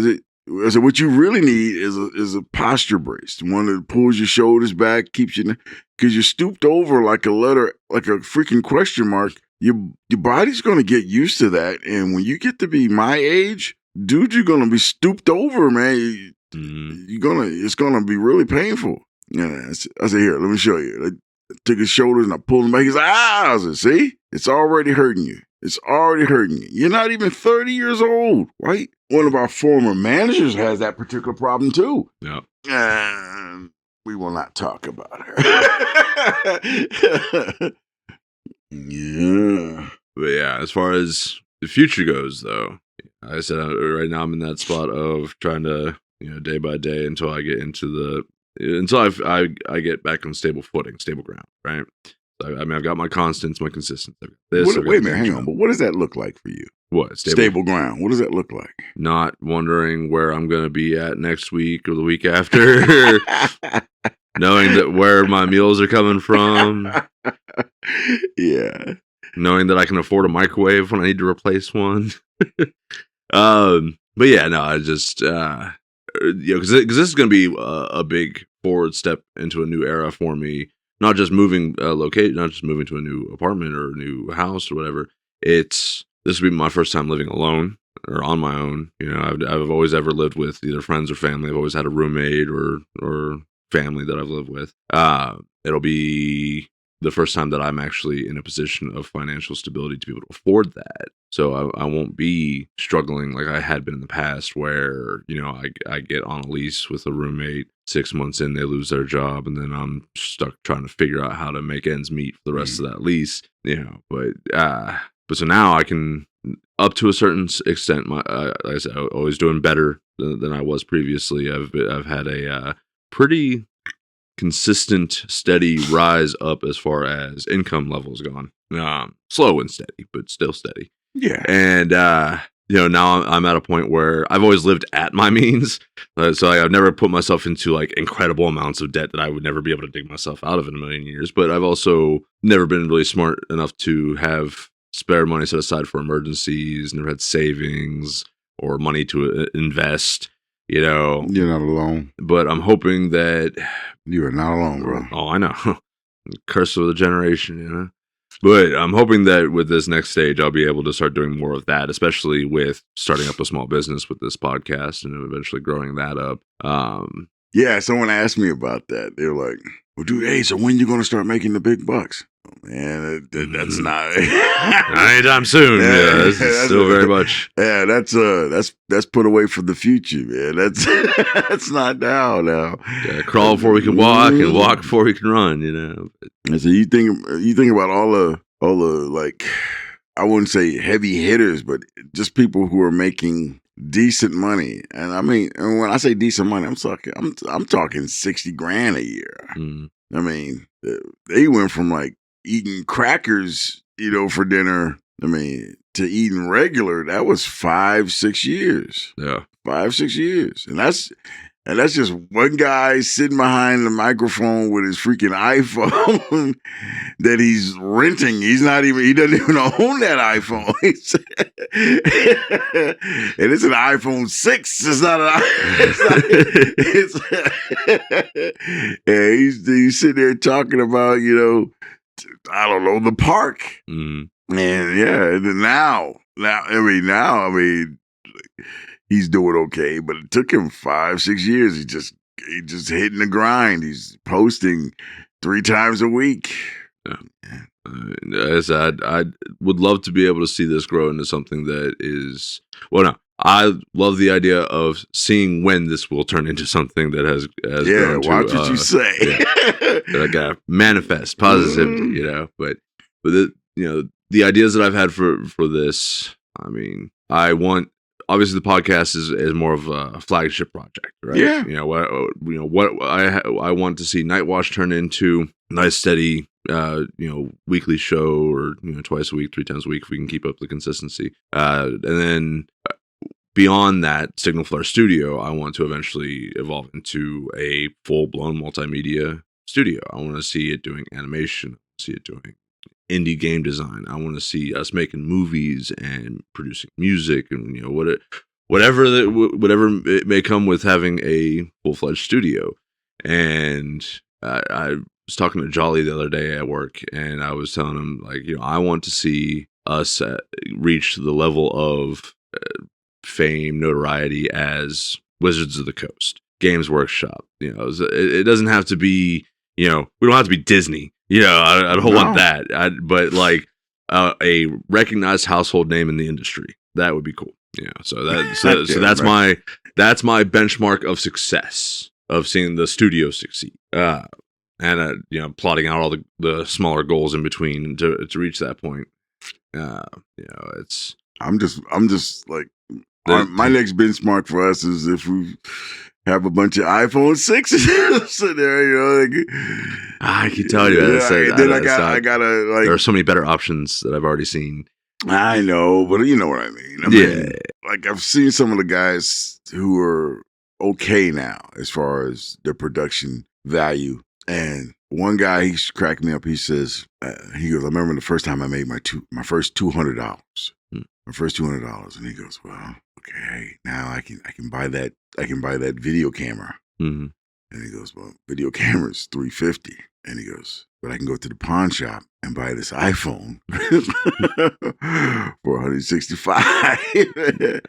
said, what you really need is a posture brace, one that pulls your shoulders back, keeps you, because you're stooped over like a letter, like a freaking question mark. Your body's gonna get used to that, and when you get to be my age, dude, you're gonna be stooped over, man. It's gonna be really painful. Yeah, I said, here, let me show you. I took his shoulders and I pulled him back. He's like, I said, see, it's already hurting you. It's already hurting you. You're not even 30 years old, right? One of our former managers has that particular problem too. Yep. And we will not talk about her. Yeah. But yeah, as far as the future goes, though, like I said, right now I'm in that spot of trying to, day by day until I get I get back on stable footing, stable ground, right? I mean, I've got my constants, my consistency. Wait a minute, hang on. But what does that look like for you? What? Stable ground. What does that look like? Not wondering where I'm going to be at next week or the week after. Knowing that where my meals are coming from. Yeah. Knowing that I can afford a microwave when I need to replace one. But yeah, no, I just, because this is going to be a big forward step into a new era for me. Not just moving not just moving to a new apartment or a new house or whatever. This will be my first time living alone or on my own. I've always ever lived with either friends or family. I've always had a roommate or family that I've lived with. It'll be the first time that I'm actually in a position of financial stability to be able to afford that. So I won't be struggling like I had been in the past where, I get on a lease with a roommate, 6 months in, they lose their job, and then I'm stuck trying to figure out how to make ends meet for the rest of that lease, but so now I can, up to a certain extent, like I said, I'm always doing better than I was previously. I've had a pretty consistent, steady rise up as far as income levels gone. Slow and steady, but still steady. Yeah. And, now I'm at a point where I've always lived at my means. So I've never put myself into like incredible amounts of debt that I would never be able to dig myself out of in a million years. But I've also never been really smart enough to have spare money set aside for emergencies, never had savings or money to invest. You're not alone. But I'm hoping that you are not alone, bro. Oh, I know. Curse of the generation, But I'm hoping that with this next stage, I'll be able to start doing more of that, especially with starting up a small business with this podcast and eventually growing that up. Yeah, someone asked me about that. They were like, well, dude, hey, so when you going to start making the big bucks? Oh, man, that's not anytime soon. Yeah, this is still very much. Yeah, that's put away for the future, man. That's not now. Yeah, crawl before we can walk, and walk before we can run. And so you think about all the like, I wouldn't say heavy hitters, but just people who are making decent money. And I mean, and when I say decent money, I'm talking 60 grand a year. I mean, they went from like eating crackers, for dinner, to eating regular. That was 5-6 years. Yeah. 5-6 years. And that's just one guy sitting behind the microphone with his freaking iPhone that he's renting. He doesn't even own that iPhone. And it's an iPhone 6. It's not yeah, he's sitting there talking about, I don't know, the park. And yeah, now, he's doing okay. But it took him 5-6 years. He just hitting the grind. He's posting 3 times a week. Yeah. As I would love to be able to see this grow into something that is, well, no, I love the idea of seeing when this will turn into something that has grown to, watch what you say. That I gotta manifest positivity, you know. But the ideas that I've had for this, I mean, I want, obviously the podcast is more of a flagship project, right? Yeah. What I want to see Nightwatch turn into nice steady weekly show, or twice a week, 3 times a week if we can keep up the consistency. And then beyond that, Signal Flare Studio, I want to eventually evolve into a full-blown multimedia studio. I want to see it doing animation, see it doing indie game design. I want to see us making movies and producing music, and whatever it may come with having a full-fledged studio. And I was talking to Jolly the other day at work, and I was telling him, like, I want to see us reach the level of fame, notoriety as Wizards of the Coast, Games Workshop. It doesn't have to be, we don't have to be Disney. I don't want that. But like a recognized household name in the industry, that would be cool. So that's my benchmark of success, of seeing the studio succeed. And plotting out all the smaller goals in between to reach that point. It's I'm just like, my next benchmark for us is if we have a bunch of iPhone 6s sitting there, I can tell you. I gotta like. There are so many better options that I've already seen. I know, but you know what I mean. I mean, like, I've seen some of the guys who are okay now as far as their production value. And one guy, he cracked me up. He says, he goes, I remember the first time I made my first $200. My first $200. And he goes, well, okay, now I can buy that video camera. Mm-hmm. And he goes, well, video camera's $350. And he goes, but I can go to the pawn shop and buy this iPhone for $165.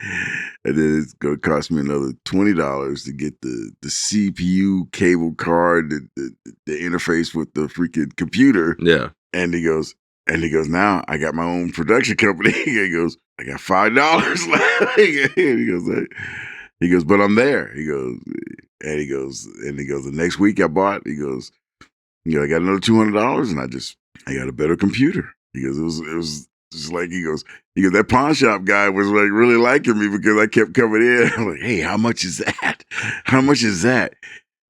And then it's going to cost me another $20 to get the CPU cable card, the interface with the freaking computer. Yeah. And he goes, now I got my own production company. He goes, I got $5 left. He goes, but I'm there. He goes, the next week I bought, he goes, I got another $200 and I got a better computer. He goes, it was just like, he goes, that pawn shop guy was like really liking me because I kept coming in. I'm like, hey, how much is that? How much is that?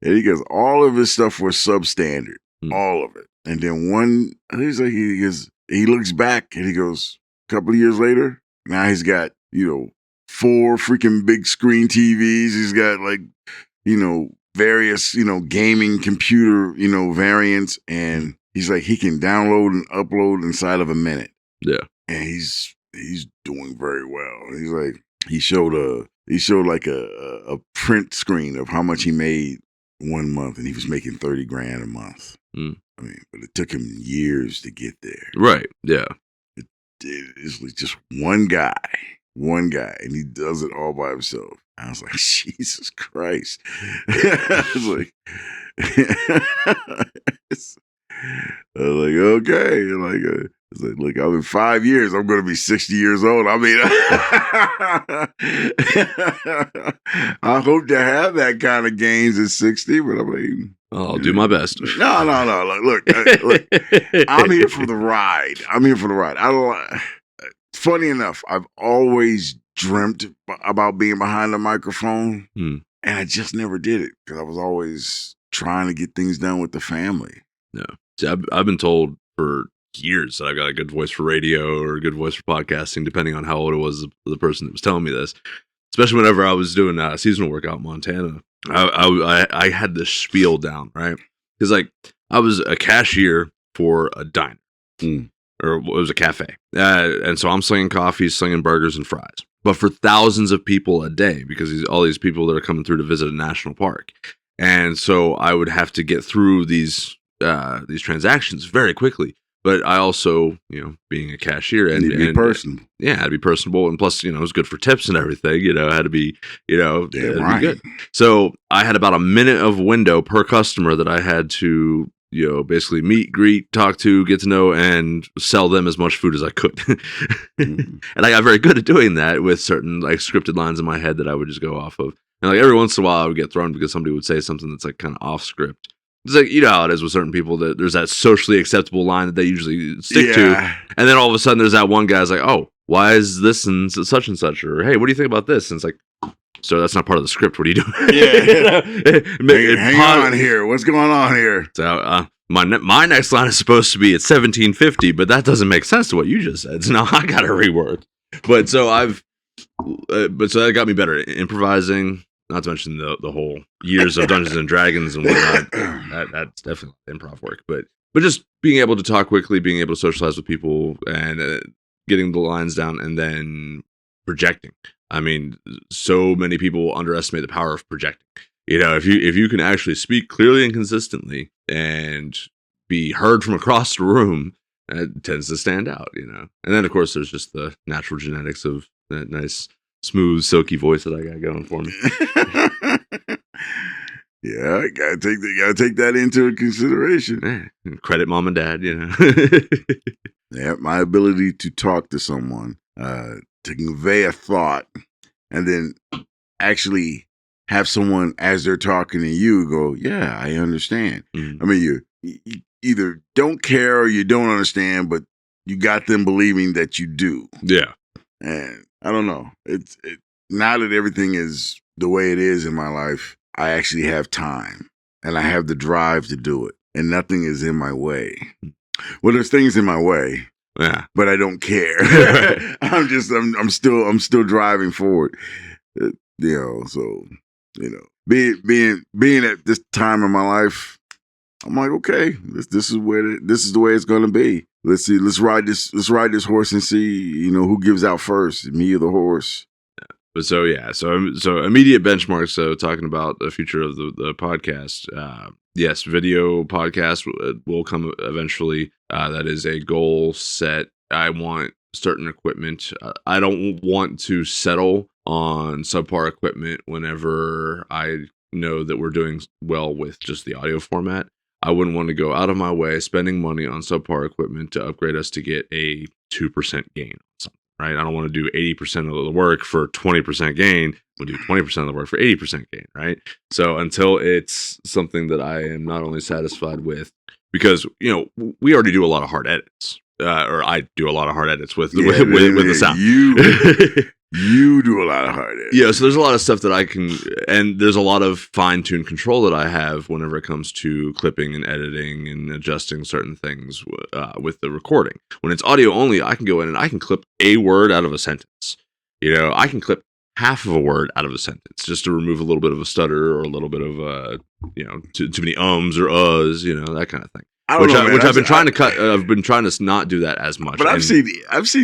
And he goes, all of his stuff was substandard, all of it. And then he looks back and he goes, a couple of years later, now he's got, 4 freaking big screen TVs. He's got various, gaming computer, variants. And he's like, he can download and upload inside of a minute. Yeah. And he's doing very well. He's like, he showed like a print screen of how much he made 1 month, and he was making $30,000 a month. I mean, but it took him years to get there. Right. Yeah. It's like just one guy, and he does it all by himself. I was like, Jesus Christ. I was like, okay. It's like, look, I'm in 5 years. I'm going to be 60 years old. I mean, I hope to have that kind of gains at 60, but I mean, I'll do my best. No. Look, I'm here for the ride. Funny enough, I've always dreamt about being behind the microphone, and I just never did it because I was always trying to get things done with the family. No. See, I've been told for years that I've got a good voice for radio or a good voice for podcasting, depending on how old it was the person that was telling me this. Especially whenever I was doing seasonal work out in Montana, I had this spiel down, right? Because like I was a cashier for a diner, or it was a cafe, and so I'm slinging coffees, slinging burgers and fries, but for thousands of people a day, because all these people that are coming through to visit a national park, and so I would have to get through these transactions very quickly. But I also, being a cashier and be personable. Yeah, had to be personable, and plus, it was good for tips and everything. Had to be, had to right. be good. So I had about a minute of window per customer that I had to, basically meet, greet, talk to, get to know, and sell them as much food as I could. And I got very good at doing that with certain like scripted lines in my head that I would just go off of. And like every once in a while, I would get thrown because somebody would say something that's like kind of off script. It's like, how it is with certain people that there's that socially acceptable line that they usually stick to. And then all of a sudden there's that one guy's like, oh, why is this and such and such? Or, hey, what do you think about this? And it's like, so that's not part of the script. What are you doing? Hang on here. What's going on here? So my next line is supposed to be at 1750, but that doesn't make sense to what you just said. So now I got to rework. But so that got me better at improvising. Not to mention the whole years of Dungeons and Dragons and whatnot. That's definitely improv work. But just being able to talk quickly, being able to socialize with people, and getting the lines down, and then projecting. I mean, so many people underestimate the power of projecting. If you can actually speak clearly and consistently and be heard from across the room, it tends to stand out. And then of course there's just the natural genetics of that nice, smooth, silky voice that I got going for me. Yeah, gotta take that into consideration. Yeah, credit mom and dad, Yeah, my ability to talk to someone, to convey a thought, and then actually have someone as they're talking to you go, yeah, I understand. I mean, you either don't care or you don't understand, but you got them believing that you do. Yeah. And I don't know. It's now that everything is the way it is in my life, I actually have time and I have the drive to do it, and nothing is in my way. Well, there's things in my way, but I don't care. I'm still driving forward. So being at this time in my life, I'm like, okay, this is the way it's gonna be. Let's see, let's ride this horse and see, who gives out first, me or the horse. But so immediate benchmarks. So talking about the future of the podcast, yes, video podcast will come eventually. That is a goal set. I want certain equipment. I don't want to settle on subpar equipment whenever I know that we're doing well with just the audio format. I wouldn't want to go out of my way spending money on subpar equipment to upgrade us to get a 2% gain on something, right? I don't want to do 80% of the work for 20% gain. We'll do 20% of the work for 80% gain, right? So until it's something that I am not only satisfied with, because, we already do a lot of hard edits. Or I do a lot of hard edits with the sound. You do a lot of hard edits. Yeah, so there's a lot of stuff that I can, and there's a lot of fine-tuned control that I have whenever it comes to clipping and editing and adjusting certain things with the recording. When it's audio only, I can go in and I can clip a word out of a sentence. I can clip half of a word out of a sentence just to remove a little bit of a stutter or a little bit of too many ums or uhs, that kind of thing. Which I've been trying to cut. I've been trying to not do that as much. But I've seen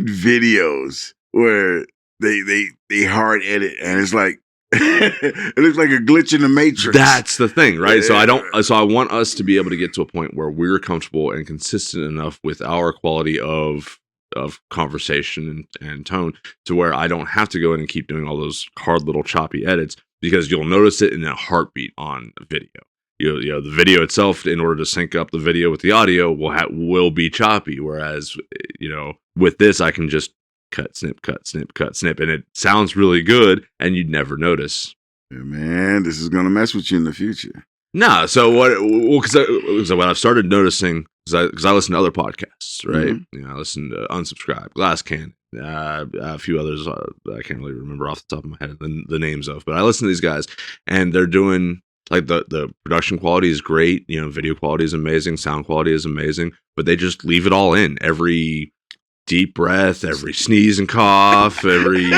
videos where they hard edit and it's like it looks like a glitch in the matrix. That's the thing, right? Yeah. So I want us to be able to get to a point where we're comfortable and consistent enough with our quality of conversation and tone to where I don't have to go in and keep doing all those hard little choppy edits, because you'll notice it in a heartbeat on video. The video itself, in order to sync up the video with the audio, will be choppy. Whereas, with this, I can just cut, snip, and it sounds really good, and you'd never notice. Yeah, man, this is gonna mess with you in the future. No, so what? Well, because what I've started noticing, because I listen to other podcasts, right? Mm-hmm. I listen to Unsubscribe, Glass Cannon, a few others I can't really remember off the top of my head the names of, but I listen to these guys, and they're doing. Like the production quality is great, video quality is amazing, sound quality is amazing, but they just leave it all in. Every deep breath, every sneeze and cough, every...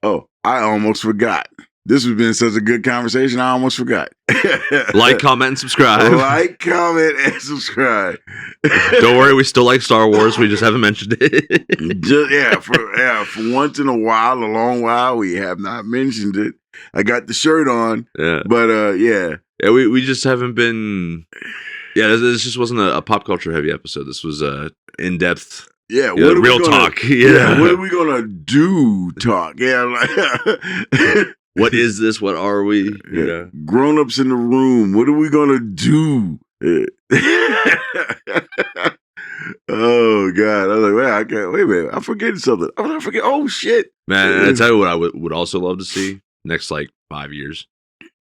Oh, I almost forgot. This has been such a good conversation, I almost forgot. Like, comment, and subscribe. Like, comment, and subscribe. Don't worry, we still like Star Wars. We just haven't mentioned it. For once in a long while, we have not mentioned it. I got the shirt on, but yeah, we just haven't been. Yeah, this just wasn't a pop culture heavy episode. This was a in depth. Yeah, What are real talk. Yeah, what are we gonna do? Talk. Yeah, like what is this? What are we? Yeah, grown-ups in the room. What are we gonna do? Oh God! I was like, man, I can't. Wait a minute, I'm forgetting something. I forget. Oh shit, man! I tell you what, I would also love to see next like 5 years,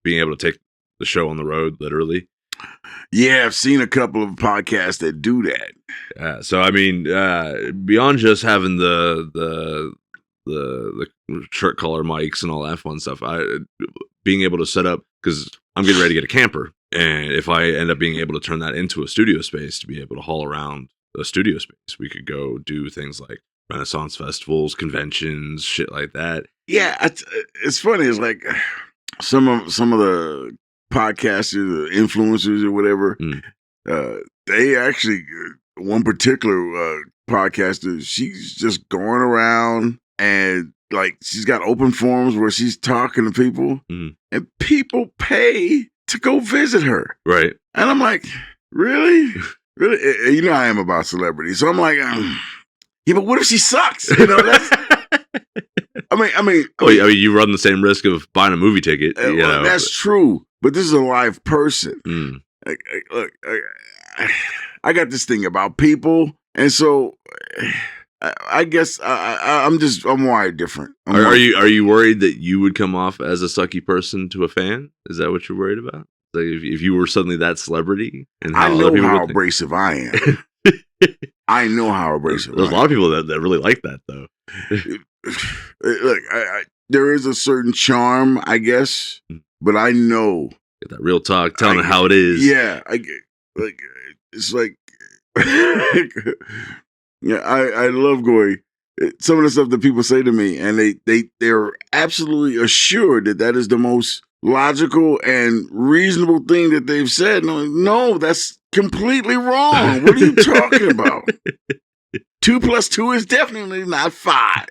being able to take the show on the road, literally. Yeah, I've seen a couple of podcasts that do that. Yeah, so I mean, beyond just having the shirt collar mics and all that fun stuff, being able to set up, because I'm getting ready to get a camper, and if I end up being able to turn that into a studio space to be able to haul around a studio space, we could go do things like Renaissance festivals, conventions, shit like that. Yeah, it's funny. It's like some of the podcasters, or influencers, or whatever. They actually, one particular podcaster, she's just going around and like she's got open forums where she's talking to people, and people pay to go visit her. Right. And I'm like, really? Really? You know, I am about celebrity. So I'm like, yeah, but what if she sucks? You know, that's, I mean, you run the same risk of buying a movie ticket. You know. That's true. But this is a live person. Look, I got this thing about people. And so I guess I'm wired different. Are you worried that you would come off as a sucky person to a fan? Is that what you're worried about? Like if you were suddenly that celebrity, and I know how abrasive I am. I know how abrasive. There's a lot of people that really like that, though. Look, there is a certain charm, I guess, but I know get that real talk, telling them how it is. Yeah, it's like, yeah, I love going. Some of the stuff that people say to me, and they're absolutely assured that is the most logical and reasonable thing that they've said. No, that's completely wrong. What are you talking about? 2 + 2 is definitely not 5.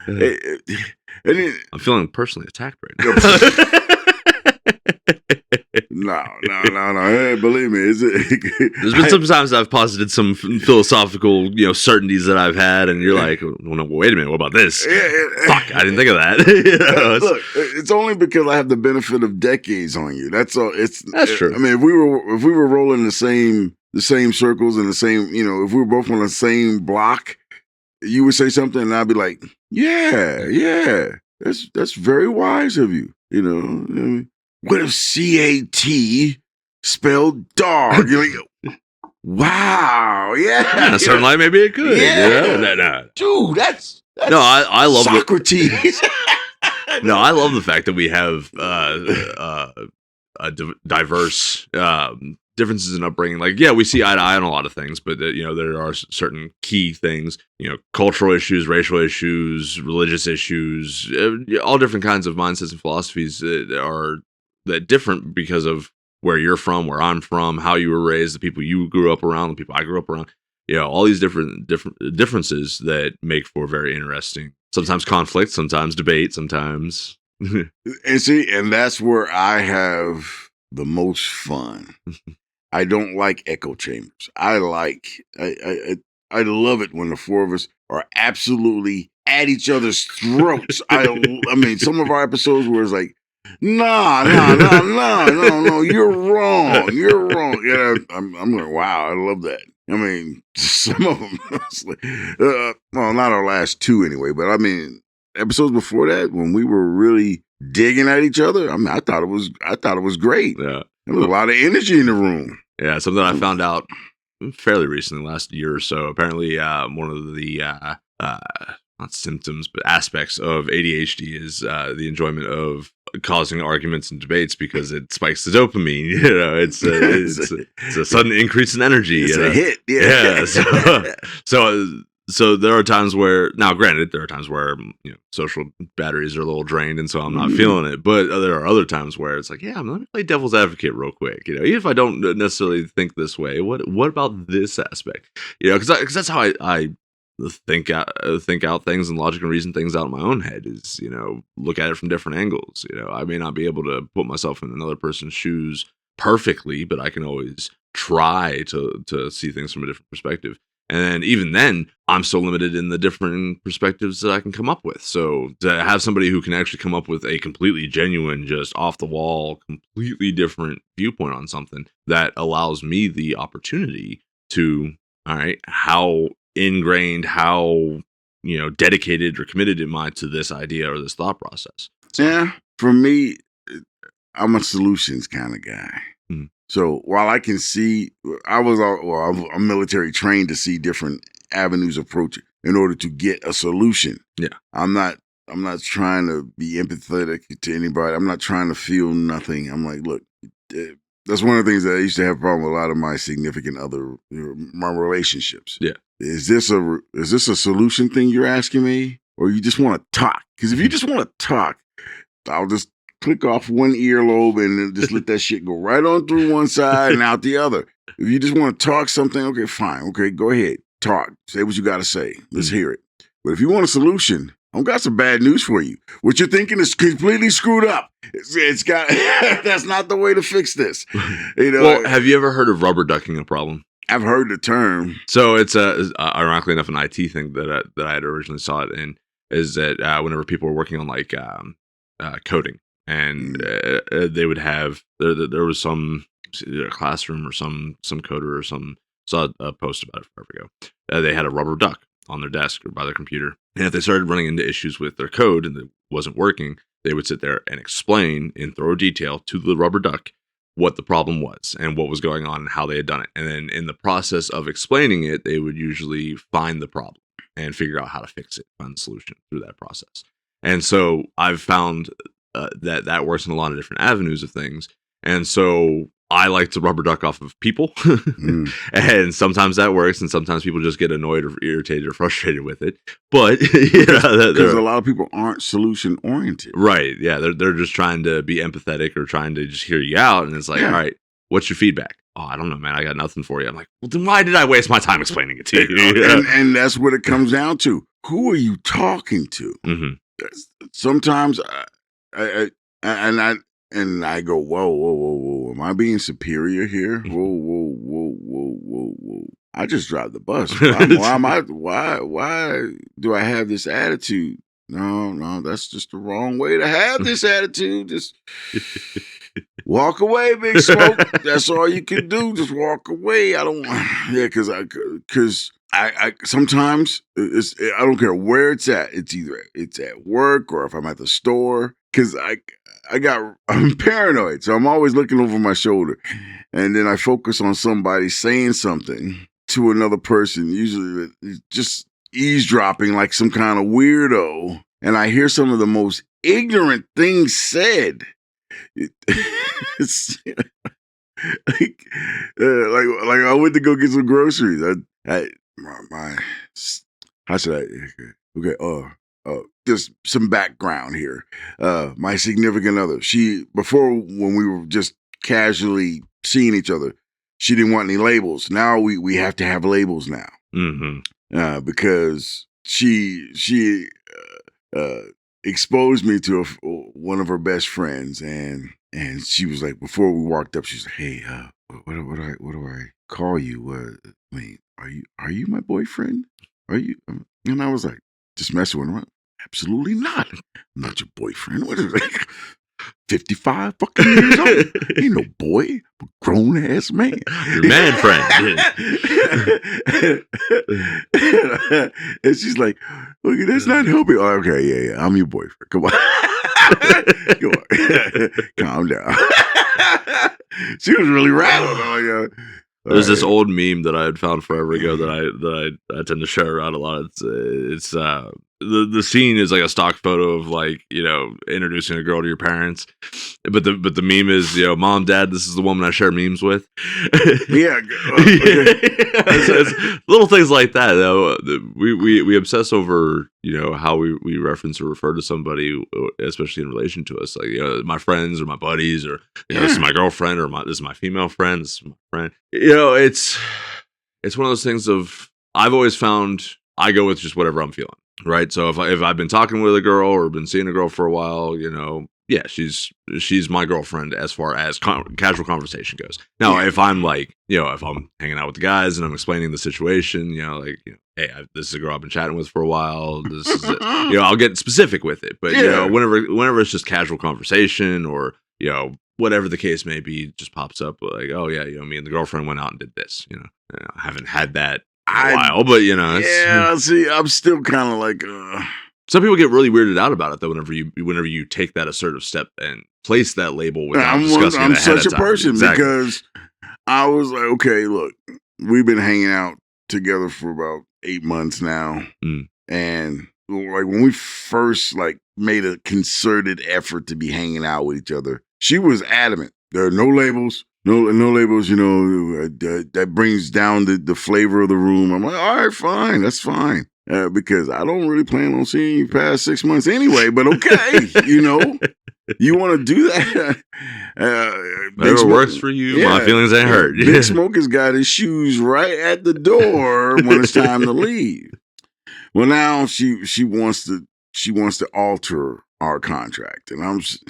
I'm feeling personally attacked right now. No. Hey, believe me, there's been some times I've posited some philosophical, certainties that I've had, and you're like, well, no, wait a minute, what about this? Fuck, I didn't think of that. Look, it's only because I have the benefit of decades on you. That's all. That's true. I mean, if we were rolling the same circles and the same, if we were both on the same block, you would say something, and I'd be like, yeah, that's very wise of you. What if CAT spelled dog? You're like, wow, yeah. In a certain light, maybe it could. Yeah. No. Dude, that's no, I love Socrates. No, I love the fact that we have diverse differences in upbringing. Like, yeah, we see eye to eye on a lot of things, but there are certain key things, cultural issues, racial issues, religious issues, all different kinds of mindsets and philosophies that are different because of where you're from, where I'm from, how you were raised, the people you grew up around, the people I grew up around. All these different differences that make for very interesting, sometimes conflict, sometimes debate, sometimes. And that's where I have the most fun. I don't like echo chambers. I love it when the four of us are absolutely at each other's throats. I mean, some of our episodes where it's like, no, you're wrong. Yeah, I'm like, wow, I love that. I mean, some of them, well, not our last 2 anyway, but I mean, episodes before that, when we were really digging at each other, I mean, I thought it was great. Yeah. There was a lot of energy in the room. Yeah, something I found out fairly recently, last year or so. Apparently, one of the not symptoms, but aspects of ADHD is the enjoyment of causing arguments and debates because it spikes the dopamine. It's a sudden increase in energy. It's a hit. Yeah. So there are times where, now granted, there are times where social batteries are a little drained, and so I'm not feeling it. But there are other times where it's like, yeah, let me play devil's advocate real quick. Even if I don't necessarily think this way, what about this aspect? Because that's how I think out things and logic and reason things out in my own head is, look at it from different angles. I may not be able to put myself in another person's shoes perfectly, but I can always try to see things from a different perspective. And then even then, I'm so limited in the different perspectives that I can come up with. So to have somebody who can actually come up with a completely genuine, just off the wall, completely different viewpoint on something, that allows me the opportunity to, all right, how ingrained, how, dedicated or committed am I to this idea or this thought process? So, Yeah, for me, I'm a solutions kind of guy. Mhm. So while I can see, I'm military trained to see different avenues of approach in order to get a solution. Yeah. I'm not trying to be empathetic to anybody. I'm not trying to feel nothing. I'm like, look, that's one of the things that I used to have a problem with a lot of my significant other, my relationships. Yeah. Is this a solution thing you're asking me, or you just want to talk? Because if you just want to talk, I'll just click off one earlobe and then just let that shit go right on through one side and out the other. If you just want to talk something, okay, fine. Okay, go ahead. Talk. Say what you got to say. Let's hear it. But if you want a solution, I've got some bad news for you. What you're thinking is completely screwed up. It's got that's not the way to fix this. Well, have you ever heard of rubber ducking a problem? I've heard the term. So it's ironically enough an IT thing that I had originally saw it in, is that whenever people were working on like coding, and they would have there was some either a classroom or some coder or some saw a post about it forever ago. They had a rubber duck on their desk or by their computer, and if they started running into issues with their code and it wasn't working, they would sit there and explain in thorough detail to the rubber duck what the problem was and what was going on and how they had done it. And then in the process of explaining it, they would usually find the problem and figure out how to fix it, find the solution through that process. And so I've found that works in a lot of different avenues of things. And so I like to rubber duck off of people. And sometimes that works, and sometimes people just get annoyed or irritated or frustrated with it. But because a lot of people aren't solution oriented. Right. Yeah. They're just trying to be empathetic or trying to just hear you out. And it's like, all right, what's your feedback? Oh, I don't know, man. I got nothing for you. I'm like, well, then why did I waste my time explaining it to you? And that's what it comes down to. Who are you talking to? Mm-hmm. Sometimes I go, whoa, am I being superior here? Whoa. I just drive the bus. Why do I have this attitude? No, that's just the wrong way to have this attitude. Just walk away, Big Smoke. That's all you can do. Just walk away. I don't, because I sometimes I don't care where it's at. It's either it's at work or if I'm at the store. Because I'm paranoid, so I'm always looking over my shoulder, and then I focus on somebody saying something to another person. Usually, it's just eavesdropping like some kind of weirdo, and I hear some of the most ignorant things said. It's like I went to go get some groceries. How should I? Okay. Just some background here. My significant other, before when we were just casually seeing each other, she didn't want any labels. Now we have to have labels now. Mm-hmm. Because she exposed me to one of her best friends, and she was like, before we walked up, she's like, hey, what do I call you? I mean, are you my boyfriend? Are you? And I was like, just messing with her. Absolutely not. I'm not your boyfriend. What is it? 55 fucking years old. Ain't no boy, but grown ass man. Your man friend. And she's like, look, that's not helping. Oh, okay, yeah. I'm your boyfriend. Come on. Come on. Calm down. She was really rattled. Oh, yeah. There's this old meme that I had found forever ago that I tend to share around a lot. It's the scene is like a stock photo of like, introducing a girl to your parents, but the meme is, mom, dad, this is the woman I share memes with. Yeah. It's little things like that though. We obsess over how we reference or refer to somebody, especially in relation to us, like my friends or my buddies, or this is my girlfriend, or this is my female friend, this is my friend. It's one of those things of, I've always found I go with just whatever I'm feeling, right? So if I've been talking with a girl or been seeing a girl for a while, yeah, she's my girlfriend as far as casual conversation goes. Now, Yeah. if I'm like, if I'm hanging out with the guys and I'm explaining the situation, hey, this is a girl I've been chatting with for a while. This is it. I'll get specific with it. But Yeah. whenever it's just casual conversation or whatever the case may be, just pops up like, oh yeah, me and the girlfriend went out and did this. I haven't had that in a while, but yeah. See, I'm still kind of like. Some people get really weirded out about it though. Whenever you take that assertive step and place that label without discussing it I'm ahead such of a time. person Exactly. because I was like, okay, look, we've been hanging out together for about 8 months now, and like when we first like made a concerted effort to be hanging out with each other, she was adamant. There are no labels. No labels, that brings down the flavor of the room. I'm like, all right, fine, that's fine. Because I don't really plan on seeing you past 6 months anyway, but okay, you want to do that? Whatever works for you, my feelings ain't hurt. Big Smoke has got his shoes right at the door when it's time to leave. Well, now she wants to alter our contract, and I was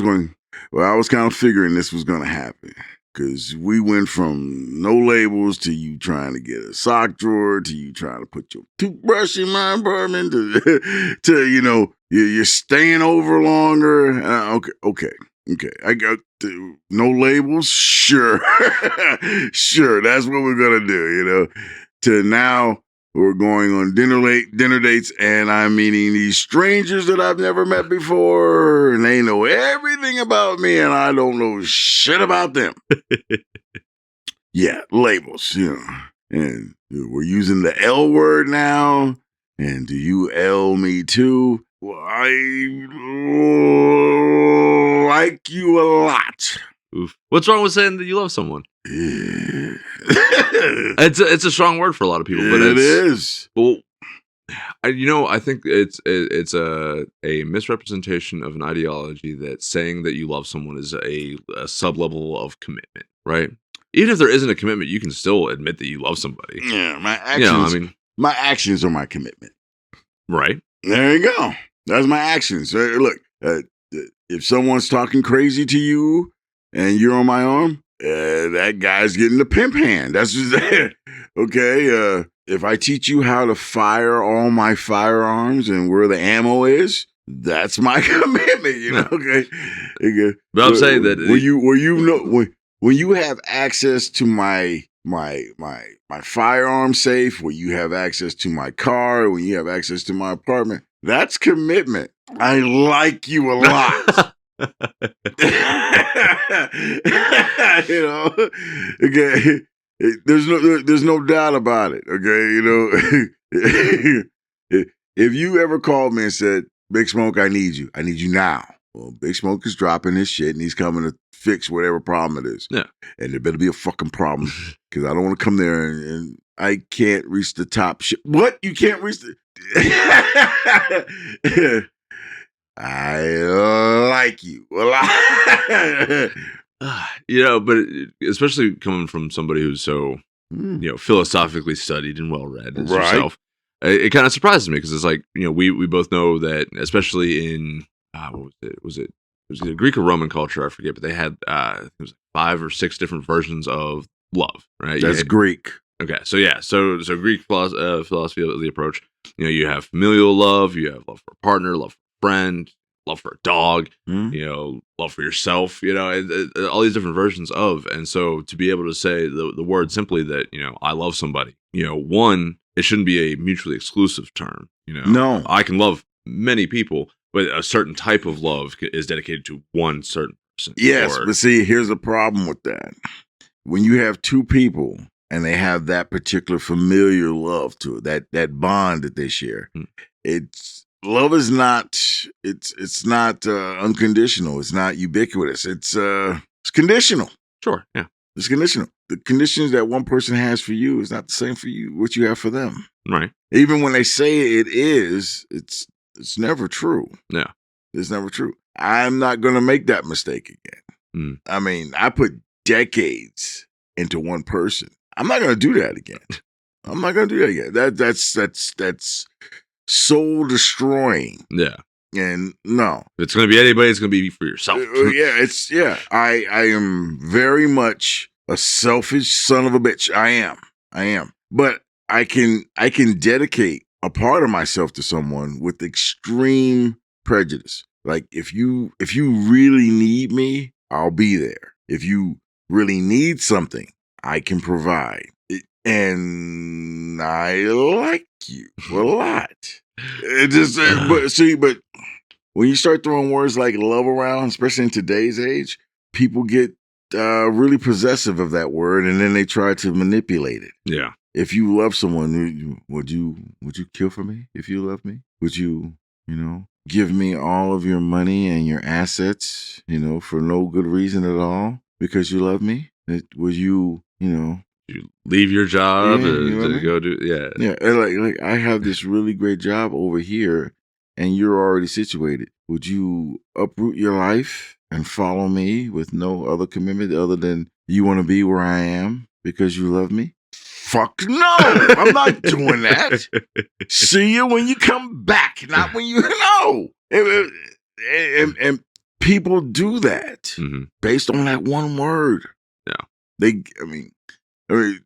going. Well, I was kind of figuring this was going to happen because we went from no labels to you trying to get a sock drawer to you trying to put your toothbrush in my apartment to you're staying over longer. Okay. I got no labels. Sure, sure. That's what we're gonna do. To now. We're going on dinner dates, and I'm meeting these strangers that I've never met before, and they know everything about me, and I don't know shit about them. Yeah, labels, and we're using the L word now, and do you L me too? Well, I like you a lot. Oof. What's wrong with saying that you love someone? Yeah. It's a strong word for a lot of people, but it is. Well, I think it's a misrepresentation of an ideology that saying that you love someone is a sub-level of commitment, right? Even if there isn't a commitment, you can still admit that you love somebody. Yeah, my actions. My actions are my commitment. Right. There you go. That's my actions. Look, if someone's talking crazy to you and you're on my arm, that guy's getting the pimp hand. That's just that. Okay. If I teach you how to fire all my firearms and where the ammo is, that's my commitment. Okay. But I'm saying that when you have access to my firearm safe, when you have access to my car, when you have access to my apartment, that's commitment. I like you a lot. Okay. There's no doubt about it. Okay, if you ever called me and said, "Big Smoke, I need you now." Well, Big Smoke is dropping his shit and he's coming to fix whatever problem it is. Yeah, and there better be a fucking problem because I don't want to come there and I can't reach the top shit. What? You can't reach the? I like you a lot. But especially coming from somebody who's so philosophically studied and well read as yourself, it kind of surprises me because it's like we both know that, especially in what was it? It was either Greek or Roman culture, I forget, but they had it was 5 or 6 different versions of love. Right? That's Greek. Okay, so Greek philosophy of the approach. You have familial love, you have love for a partner, love for a friend, love for a dog, love for yourself, all these different versions of. And so to be able to say the word simply that, I love somebody, one, it shouldn't be a mutually exclusive term. No. I can love many people, but a certain type of love is dedicated to one certain person. Yes, but see, here's the problem with that. When you have 2 people and they have that particular familiar love to it, that bond that they share, love is not it's not unconditional. It's not ubiquitous. It's conditional. Sure, yeah. It's conditional. The conditions that one person has for you is not the same for you, what you have for them. Right. Even when they say it is, it's never true. Yeah. It's never true. I'm not going to make that mistake again. I mean, I put decades into one person. I'm not going to do that again. I'm not going to do that again. That's soul destroying. Yeah. And no, If it's going to be anybody, it's going to be for yourself. I am very much a selfish son of a bitch. I am. But I can dedicate a part of myself to someone with extreme prejudice. Like if you really need me, I'll be there. If you really need something, I can provide. And I like you a lot. It just, but when you start throwing words like love around, especially in today's age, people get really possessive of that word, and then they try to manipulate it. Yeah. If you love someone, would you kill for me if you love me? Would you, give me all of your money and your assets, for no good reason at all because you love me? Would you, You leave your job to go do, Yeah, and like I have this really great job over here, and you're already situated. Would you uproot your life and follow me with no other commitment other than you want to be where I am because you love me? Fuck no! I'm not doing that. See you when you come back, not when you know. And people do that based on that one word. Yeah. I mean, what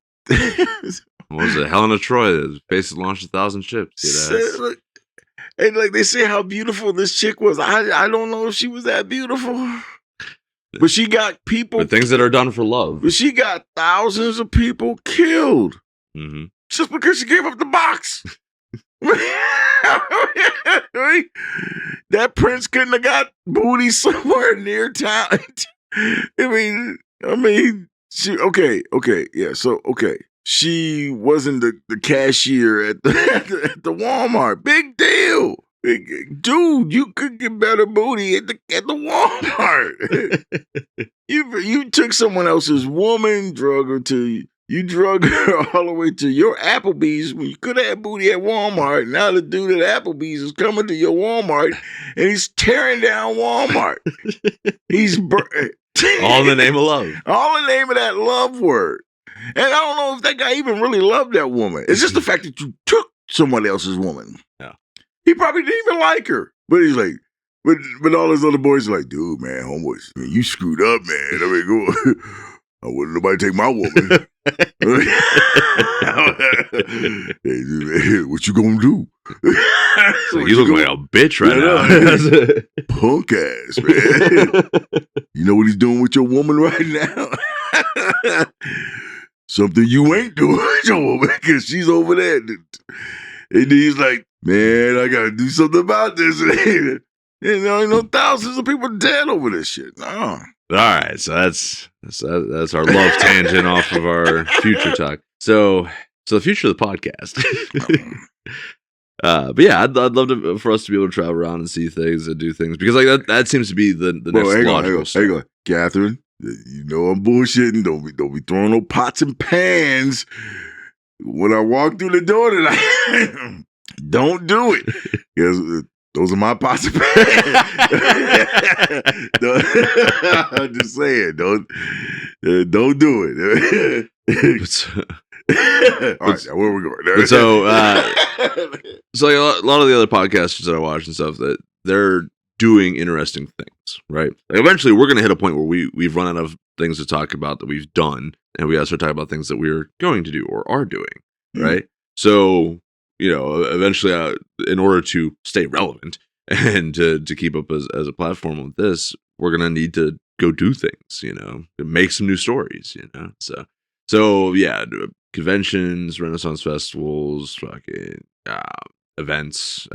was it? Helena Troy basically launched 1,000 ships. And like they say how beautiful this chick was. I don't know if she was that beautiful. But she got people. But things that are done for love. But she got thousands of people killed. Just because she gave up the box. That prince couldn't have got booty somewhere near town. I mean, she yeah. So she wasn't the cashier at the Walmart. Big deal. Dude, you could get better booty at the Walmart. You took someone else's woman, drug her all the way to your Applebee's when you could have had booty at Walmart. Now the dude at Applebee's is coming to your Walmart and he's tearing down Walmart. He's all in the name of love. All in the name of that love word. And I don't know if that guy even really loved that woman. It's just the fact that you took someone else's woman. Yeah. He probably didn't even like her. But he's like, but all his other boys are like, dude, man, homeboys, man, you screwed up, man. I mean, go. I wouldn't nobody take my woman. Hey, dude, what you gonna do? So you look like a bitch right now. Punk ass, man. You know what he's doing with your woman right now? Something you ain't doing with your woman because she's over there. And he's like, man, I gotta do something about this. And thousands of people dead over this shit. No. All right, so that's our love tangent off of our future talk. So the future of the podcast. But yeah, I'd love for us to be able to travel around and see things and do things because like that seems to be the next logical step. Hang on, Catherine. You know I'm bullshitting. Don't be throwing no pots and pans when I walk through the door tonight. Don't do it because. Those are my pots and pans. I'm just saying, don't do it. All right, now where we going? So like a lot of the other podcasters that I watch and stuff that they're doing interesting things, right? Like eventually, we're gonna hit a point where we've run out of things to talk about that we've done, and we gotta start talking about things that we're going to do or are doing, right? So. Eventually, in order to stay relevant and to keep up as a platform with this, we're gonna need to go do things, make some new stories, So yeah, conventions, Renaissance festivals, fucking events.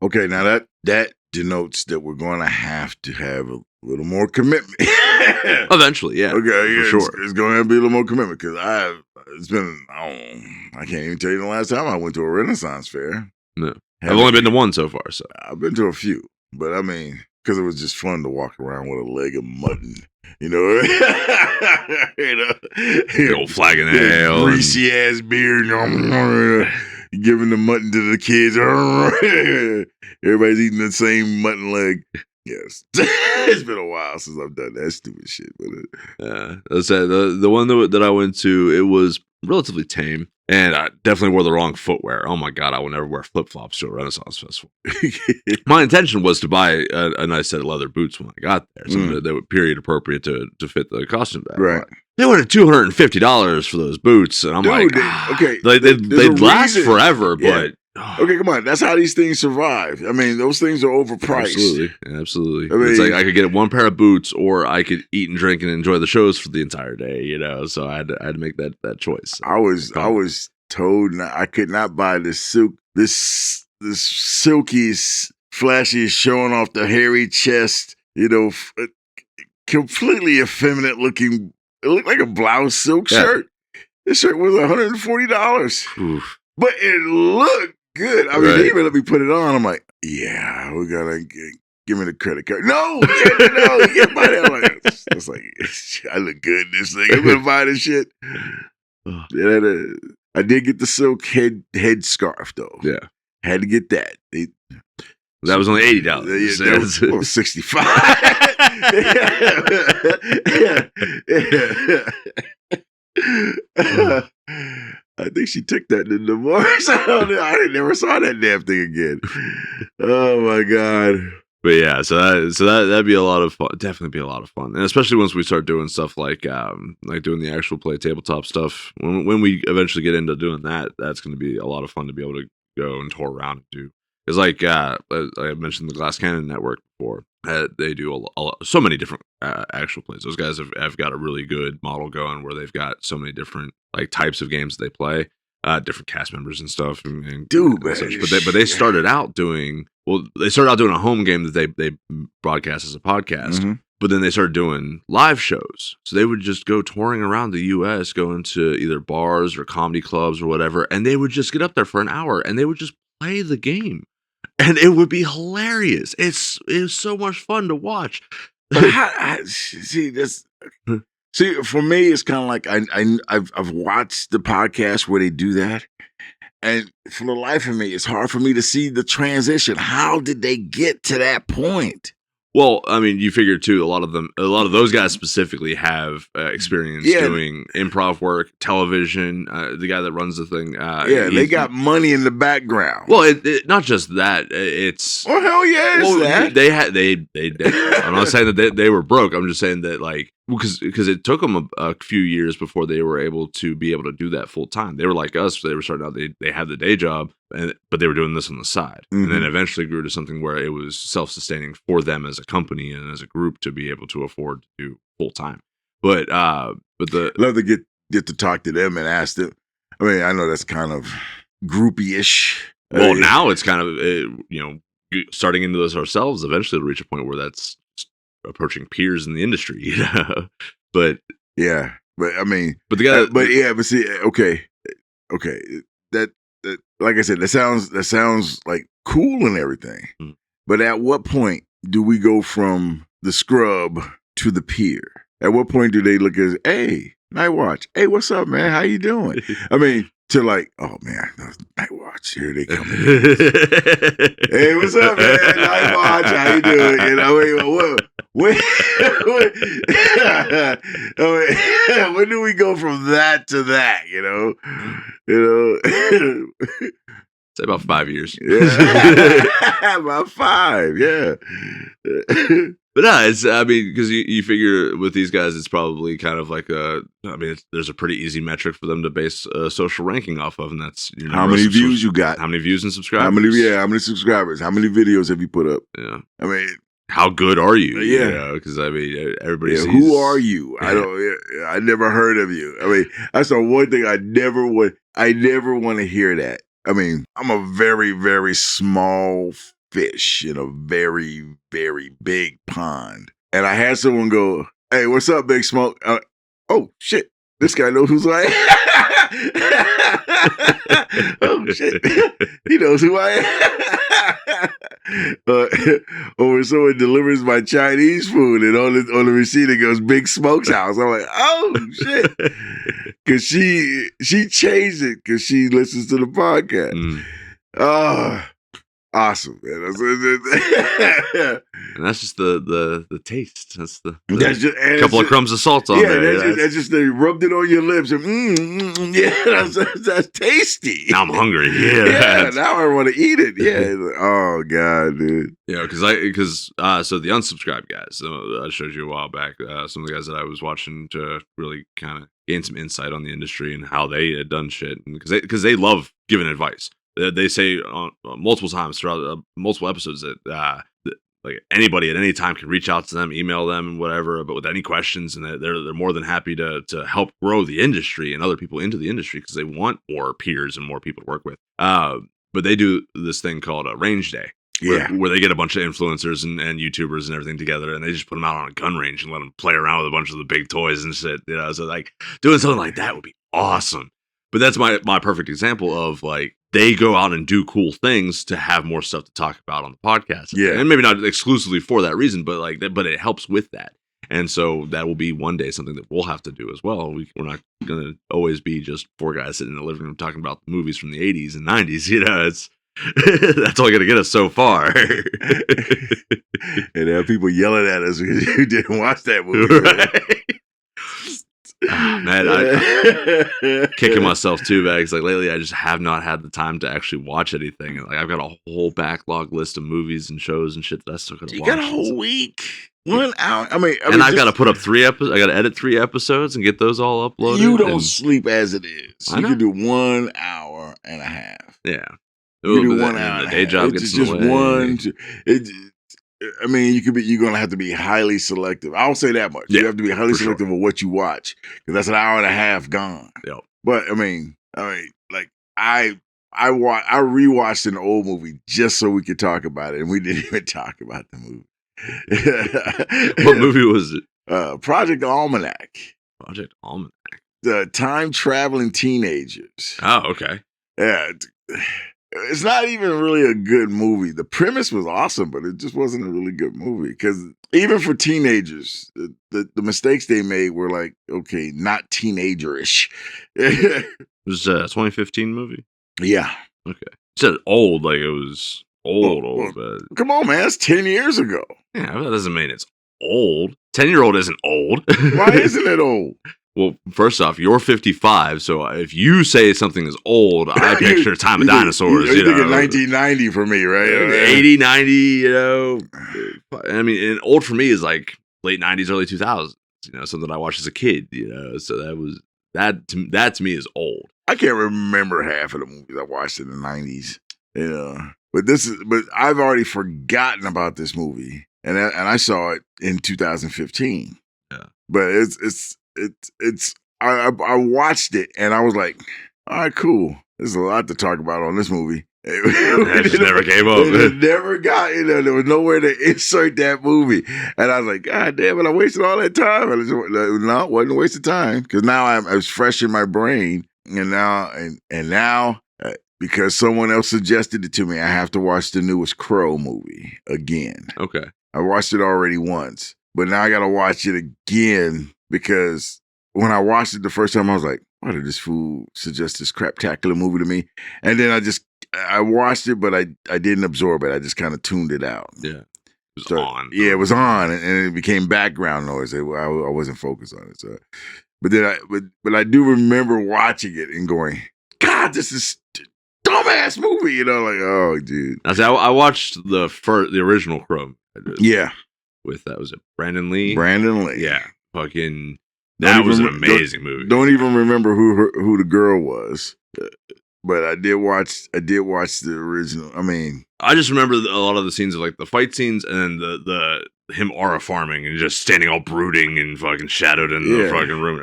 Okay, now that denotes that we're going to have a little more commitment. Eventually, yeah. Okay, for sure. It's going to be a little more commitment because I can't even tell you the last time I went to a Renaissance fair. No, I've only been to one so far. So I've been to a few, but I mean, because it was just fun to walk around with a leg of mutton. Big old flag in the ale, greasy ass beard, giving the mutton to the kids. Everybody's eating the same mutton leg. Yes, it's been a while since I've done that stupid shit. But the one that I went to, it was relatively tame. And I definitely wore the wrong footwear. Oh my God, I will never wear flip flops to a Renaissance festival. My intention was to buy a nice set of leather boots when I got there, something that were period appropriate to fit the costume bag. Right. They wanted $250 for those boots, and I'm Dude, okay, okay, they'd last forever, yeah. but okay, come on, that's how these things survive. I mean, those things are overpriced. Absolutely. I mean, it's like I could get one pair of boots, or I could eat and drink and enjoy the shows for the entire day. You know, so I had to make that choice. I was told I could not buy this silky, flashy, showing off the hairy chest. You know, completely effeminate looking. It looked like a blouse silk shirt. This shirt was $140, but it looked good. I mean, they even let me put it on. I'm like, yeah, we gotta give me the credit card. No, you can't buy that. I'm like, it's like, I look good in this thing. I'm gonna buy this shit. I did get the silk head scarf though. Yeah, had to get that. That was only $80. That was $65. I think she took that in the divorce. I never saw that damn thing again. Oh my God. But yeah, so that'd be a lot of fun. Definitely be a lot of fun, and especially once we start doing stuff like doing the actual play tabletop stuff. When we eventually get into doing that, that's going to be a lot of fun to be able to go and tour around and do. It's like I mentioned the Glass Cannon Network before. They do so many different actual plays. Those guys have got a really good model going where they've got so many different like types of games that they play, different cast members and stuff. And dude, and such. But they started out doing a home game that they broadcast as a podcast. But then they started doing live shows. So they would just go touring around the U.S., going to either bars or comedy clubs or whatever, and they would just get up there for an hour and they would just play the game. And it would be hilarious. It was so much fun to watch. See, for me, it's kind of like I've watched the podcast where they do that, and for the life of me, it's hard for me to see the transition. How did they get to that point? Well, I mean, you figure too. A lot of those guys specifically have experience doing improv work, television. The guy that runs the thing, they got money in the background. Well, not just that. It's hell yeah, that they had. They. I'm not saying that they were broke. I'm just saying that because it took them a few years before they were able to do that full time. They were like us. They were starting out. They had the day job, but they were doing this on the side, and then eventually grew to something where it was self-sustaining for them as a company and as a group to be able to afford to do full time. But love to get to talk to them and ask them. I mean, I know that's kind of groupie-ish. Well, now it's kind of starting into this ourselves. Eventually, it'll reach a point where that's approaching peers in the industry, you know. But yeah, but I mean, but the guy, but see, okay, that like I said, that sounds like cool and everything. But at what point do we go from the scrub to the peer? At what point do they look at, hey, Nightwatch, hey, what's up, man? How you doing? I mean, to like, oh man, Nightwatch, here they come. Hey, what's up, man? Nightwatch, how you doing? You know, when do we go from that to that? You know. Say about 5 years. Yeah. About 5, yeah. But no, because you figure with these guys, it's probably kind of like there's a pretty easy metric for them to base a social ranking off of, and that's how many views you got, how many views and subscribers, how many subscribers, how many videos have you put up? Yeah, I mean, how good are you? Yeah, because I mean, everybody sees. Who are you? I never heard of you. I mean, that's the one thing I never want to hear that. I mean, I'm a very, very small fish in a very, very big pond. And I had someone go, hey, what's up, Big Smoke? Oh, shit. This guy knows who I am. Oh, shit. He knows who I am. Or when someone delivers my Chinese food and on the receipt it goes Big Smoke's house. I'm like, oh, shit. Because she changed it because she listens to the podcast. Awesome, man. And that's just the taste. That's the That's just couple of crumbs of salt on there. That's just they rubbed it on your lips and yeah, that's tasty. Now I'm hungry. Yeah, now I want to eat it. Yeah. Oh God, dude. Yeah, because so the unsubscribed guys, I showed you a while back, some of the guys that I was watching to really kind of gain some insight on the industry and how they had done shit, because they love giving advice. They say multiple times throughout multiple episodes that like anybody at any time can reach out to them, email them, and whatever, but with any questions, and they're more than happy to help grow the industry and other people into the industry because they want more peers and more people to work with. But they do this thing called a range day. Where they get a bunch of influencers and YouTubers and everything together, and they just put them out on a gun range and let them play around with a bunch of the big toys and shit. So like doing something like that would be awesome. But that's my perfect example of like they go out and do cool things to have more stuff to talk about on the podcast. Yeah, and maybe not exclusively for that reason, but but it helps with that. And so that will be one day something that we'll have to do as well. We're not going to always be just four guys sitting in the living room talking about the movies from the 80s and 90s. It's that's all going to get us so far. And there are people yelling at us because you didn't watch that movie. Right? Man, I'm kicking myself too, man. Because like lately, I just have not had the time to actually watch anything. Like I've got a whole backlog list of movies and shows and shit that I still got to watch. You got a whole week, 1 hour. I mean, and I've got to put up 3 episodes. I got to edit 3 episodes and get those all uploaded. You don't sleep as it is. I know. You can do 1 hour and a half. Yeah, you do 1 hour. The day job gets just one. I mean, you're gonna have to be highly selective. I'll say that much. Yeah, you have to be highly selective of what you watch because that's an hour and a half gone. Yep. But I mean, like I rewatched an old movie just so we could talk about it, and we didn't even talk about the movie. What movie was it? Project Almanac. Project Almanac. The time traveling teenagers. Oh, okay. Yeah. It's not even really a good movie. The premise was awesome, but it just wasn't a really good movie. Because even for teenagers, the mistakes they made were like, okay, not teenager-ish. It was a 2015 movie? Yeah. Okay. You said old, like it was old, but... Come on, man. It's 10 years ago. Yeah, that doesn't mean it's old. 10-year-old isn't old. Why isn't it old? Well, first off, you're 55, so if you say something is old, I picture Time of Dinosaurs. You're thinking 1990 for me, right? 80, 90, I mean, and old for me is like late 90s, early 2000s. Something I watched as a kid. So that to me is old. I can't remember half of the movies I watched in the 90s. But I've already forgotten about this movie, and I saw it in 2015. Yeah, but I watched it and I was like, all right, cool. There's a lot to talk about on this movie. It just never came up. It never got, there was nowhere to insert that movie. And I was like, God damn it, I wasted all that time. And no, it wasn't a waste of time. Because now I was fresh in my brain. And now, because someone else suggested it to me, I have to watch the newest Crow movie again. Okay. I watched it already once, but now I got to watch it again because when I watched it the first time, I was like, why did this fool suggest this craptacular movie to me? And then I watched it, but I didn't absorb it. I just kind of tuned it out. Yeah. It was on. Yeah, it was on, and it became background noise. I wasn't focused on it. So, but I do remember watching it and going, God, this is dumbass movie. Like, oh, dude. I watched the original Crow. Yeah. With that was it Brandon Lee. Yeah. Fucking. That was an amazing movie. Don't even remember who the girl was, but I did watch the original. I mean, I just remember a lot of the scenes of like the fight scenes and the him aura farming and just standing all brooding and fucking shadowed in the fucking room.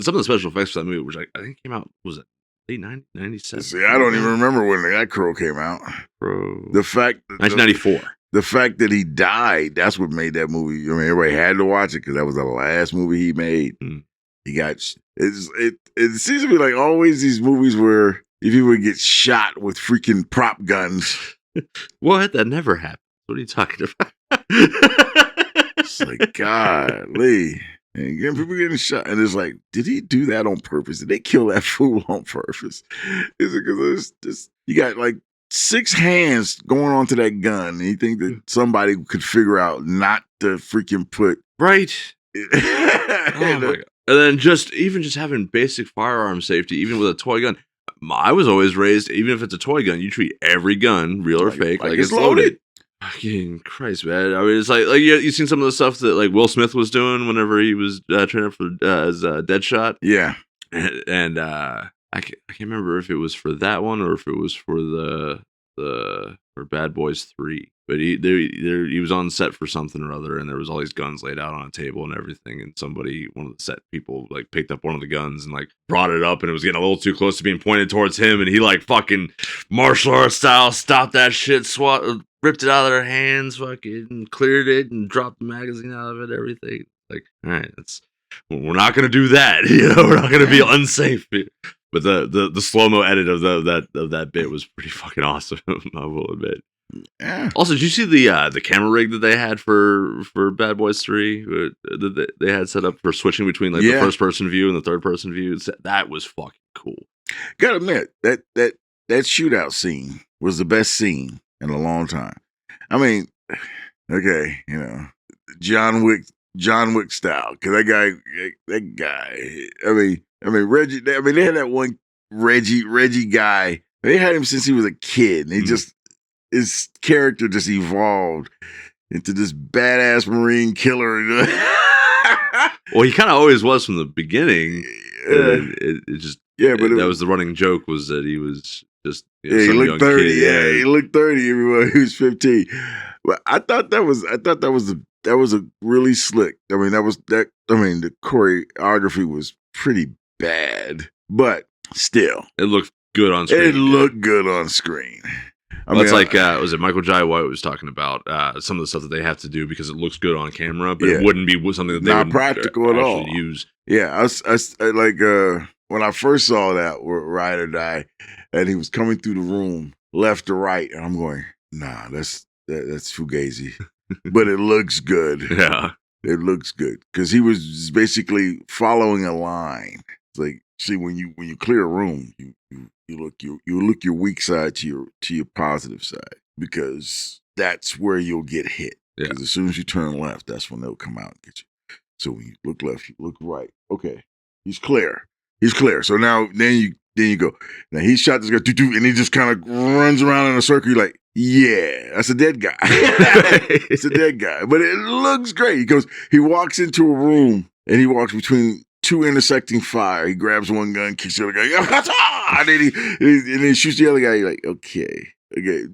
Some of the special effects for that movie, which I think came out, was it late 97? See, I don't even remember when that Crow came out. The fact 1994. The fact that he died, that's what made that movie. I mean, everybody had to watch it because that was the last movie he made. He got it seems to be like always these movies where if he would get shot with freaking prop guns. What? That never happened. What are you talking about? It's like, golly. And people getting shot. And it's like, did he do that on purpose? Did they kill that fool on purpose? Is it because it's just, you got like 6 hands going onto that gun, and you think that somebody could figure out not to freaking put right. oh my God. And then just having basic firearm safety, even with a toy gun. I was always raised, even if it's a toy gun, you treat every gun, real or fake, like it's loaded. Fucking Christ, man! I mean, it's like you seen some of the stuff that like Will Smith was doing whenever he was training for as Deadshot. Yeah, and I can't remember if it was for that one or if it was for for Bad Boys 3. But he was on set for something or other, and there was all these guns laid out on a table and everything. And one of the set people, like picked up one of the guns and like brought it up, and it was getting a little too close to being pointed towards him. And he like fucking martial arts style stopped that shit, ripped it out of their hands, fucking cleared it, and dropped the magazine out of it. Everything like, all right, we're not gonna do that. We're not gonna be unsafe. But the slow mo edit of that bit was pretty fucking awesome. I will admit. Yeah. Also, did you see the camera rig that they had for Bad Boys 3 that they had set up for switching between like the first person view and the third person view? That was fucking cool. Gotta admit that shootout scene was the best scene in a long time. I mean, okay, John Wick style, because that guy. I mean Reggie. I mean they had that one Reggie guy. They had him since he was a kid, and he just. His character just evolved into this badass Marine killer. Well, he kind of always was from the beginning. It just that was the running joke, was that he was just he looked 30. Kid. Yeah, he looked 30. Everyone he was 15. But I thought that was a really slick. I mean the choreography was pretty bad, but still, it looked good on screen. It looked good on screen. It's like, was it Michael Jai White was talking about some of the stuff that they have to do because it looks good on camera, but it wouldn't be something that they not practical at all use. Yeah, I like when I first saw that with Ride or Die, and he was coming through the room left to right, and I'm going, nah, that's fugazi, but it looks good. Yeah, it looks good because he was basically following a line. It's like, see, when you clear a room, you look your weak side to your positive side, because that's where you'll get hit. Because as soon as you turn left, that's when they'll come out and get you. So when you look left, you look right. Okay, he's clear. So now then you go. Now he shot this guy, and he just kind of runs around in a circle. You're like, yeah, that's a dead guy. It's a dead guy, but it looks great. He walks into a room and he walks between two intersecting fire. He grabs one gun, kicks the other guy, and then he shoots the other guy. You're like, okay.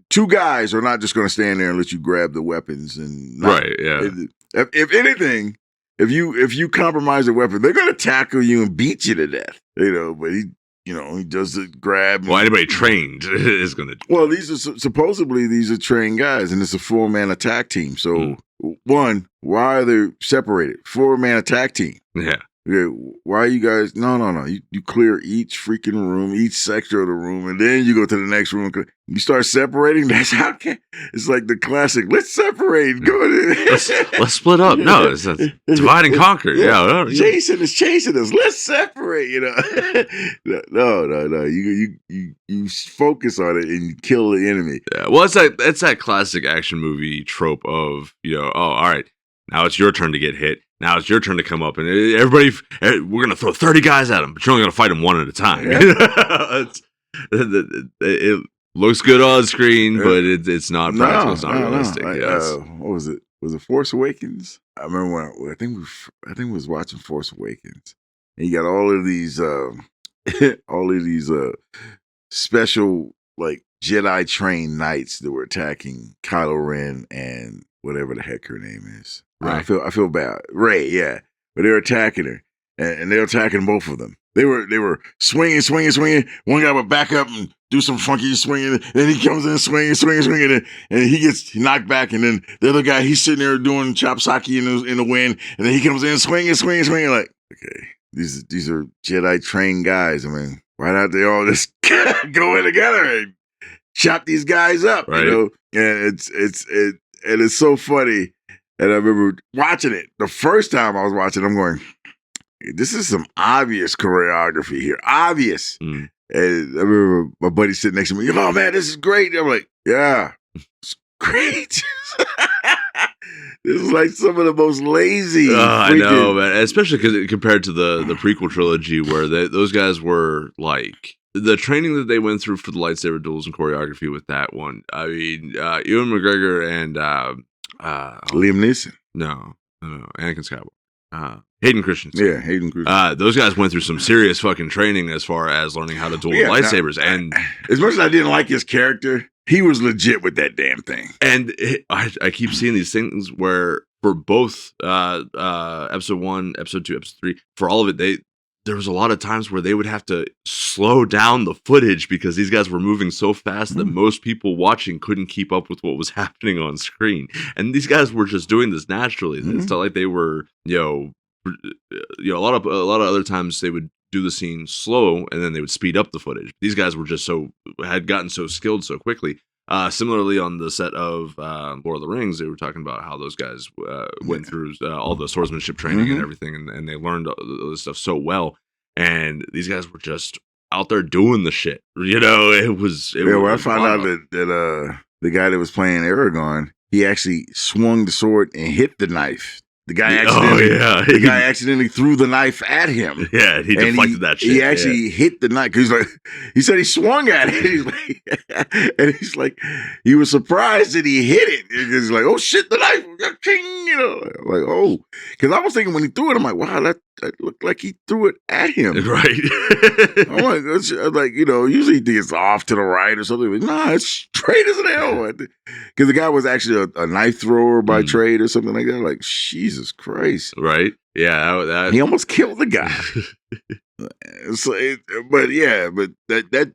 Two guys are not just going to stand there and let you grab the weapons and right. Yeah. If anything, if you compromise a weapon, they're going to tackle you and beat you to death. But he does the grab. Well, anybody trained is going to. Well, these are trained guys, and it's a 4-man attack team. So one, why are they separated? 4-man attack team. Yeah. Yeah, why are you guys? No. You clear each freaking room, each sector of the room, and then you go to the next room. You start separating. That's how it's like the classic. Let's separate. Go let's split up. No, it's divide and conquer. Yeah. Jason is chasing us. Let's separate. No. You focus on it and you kill the enemy. Yeah. Well, it's that classic action movie trope of all right, now it's your turn to get hit. Now it's your turn to come up, and we're going to throw 30 guys at him, but you're only going to fight them one at a time. It looks good on screen, but it's not practical. It's not realistic. What was it? Was it Force Awakens? I remember when I think we was watching Force Awakens, and you got all of these special like Jedi trained knights that were attacking Kylo Ren and whatever the heck her name is. Right. I feel bad. Rey, yeah. But they were attacking her. And they were attacking both of them. They were swinging. One guy would back up and do some funky swinging. Then he comes in swinging. And he gets knocked back. And then the other guy, he's sitting there doing chopsaki in the wind. And then he comes in swinging. Like, okay, these are Jedi trained guys. I mean, why not they all just go in together and chop these guys up? Right. And it's so funny. And I remember watching it. The first time I was watching, I'm going, this is some obvious choreography here. Obvious. And I remember my buddy sitting next to me. Oh man, this is great. I'm like, yeah, it's great. This is like some of the most lazy. I know, man. Especially because compared to the prequel trilogy, where those guys were like the training that they went through for the lightsaber duels and choreography with that one. I mean, Ewan McGregor and Liam Neeson. No, Anakin Skywalker. Hayden Christensen. Yeah, Hayden Christensen. Those guys went through some serious fucking training as far as learning how to duel lightsabers. And as much as I didn't like his character, he was legit with that damn thing. And I keep seeing these things where for both episode 1, episode 2, episode 3, for all of it, there was a lot of times where they would have to slow down the footage because these guys were moving so fast that most people watching couldn't keep up with what was happening on screen. And these guys were just doing this naturally. It's not like they were, a lot of other times they would do the scene slow and then they would speed up the footage. These guys were just had gotten so skilled so quickly. Similarly, on the set of Lord of the Rings, they were talking about how those guys went through all the swordsmanship training and everything, and they learned all this stuff so well. And these guys were just out there doing the shit. It was. When I found out that the guy that was playing Aragorn, he actually swung the sword and hit the knife. The guy accidentally threw the knife at him. Yeah, he deflected that shit. He actually hit the knife because he said he swung at it. He's like, he was surprised that he hit it. He's like, oh shit, the knife, like, oh, because I was thinking when he threw it, I'm like, wow, that looked like he threw it at him. Right. I'm like, usually it's off to the right or something. But nah, it's straight as an hell. Because the guy was actually a knife thrower by trade or something like that. Like, Jesus Christ. Right. Yeah. He almost killed the guy. But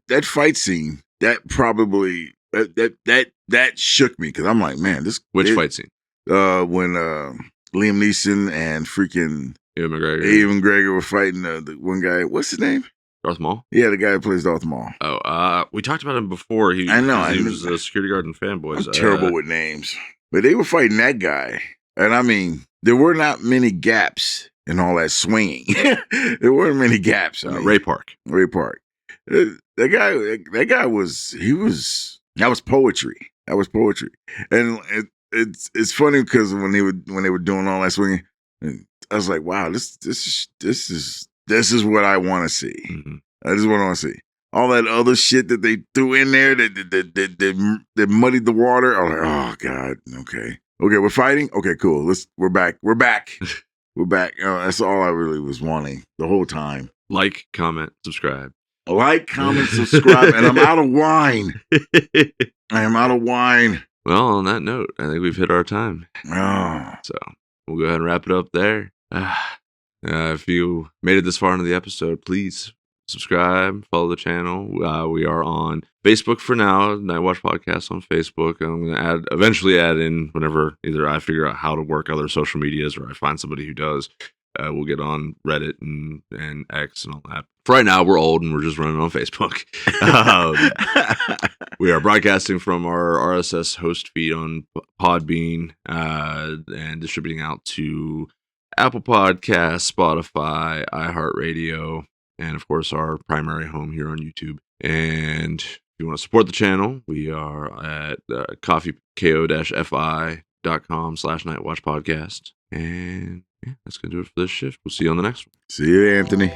that fight scene, that probably, that shook me. Because I'm like, man, Which fight scene? When Liam Neeson and freaking Ewan McGregor were fighting the one guy. What's his name? Darth Maul? Yeah, the guy who plays Darth Maul. Oh, we talked about him before. I know. He was a security guard in Fanboys. I'm terrible with names. But they were fighting that guy. And I mean, there were not many gaps in all that swinging. There weren't many gaps. Ray Park. That guy was that was poetry. That was poetry. And it's funny because when they were doing all that swinging, I was like, wow, this is what I want to see. Mm-hmm. This is what I want to see. All that other shit that they threw in there that muddied the water. I was like, oh God, okay, we're fighting. Okay, cool. We're back. We're back. That's all I really was wanting the whole time. Like, comment, subscribe. Like, comment, subscribe, and I'm out of wine. I am out of wine. Well, on that note, I think we've hit our time. Oh. So we'll go ahead and wrap it up there. If you made it this far into the episode, please subscribe, follow the channel. We are on Facebook for now, Nightwatch Podcast on Facebook. I'm going to eventually add in whenever either I figure out how to work other social medias or I find somebody who does. We'll get on Reddit and X and all that. For right now, we're old and we're just running on Facebook. We are broadcasting from our RSS host feed on Podbean and distributing out to Apple Podcasts, Spotify, iHeartRadio, and of course our primary home here on YouTube. And if you want to support the channel, we are at ko-fi.com/nightwatchpodcast. And yeah, that's going to do it for this shift. We'll see you on the next one. See you, Anthony.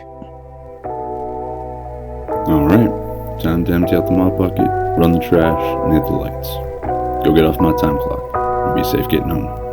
All right. Time to empty out the mop bucket, run the trash, and hit the lights. Go get off my time clock and be safe getting home.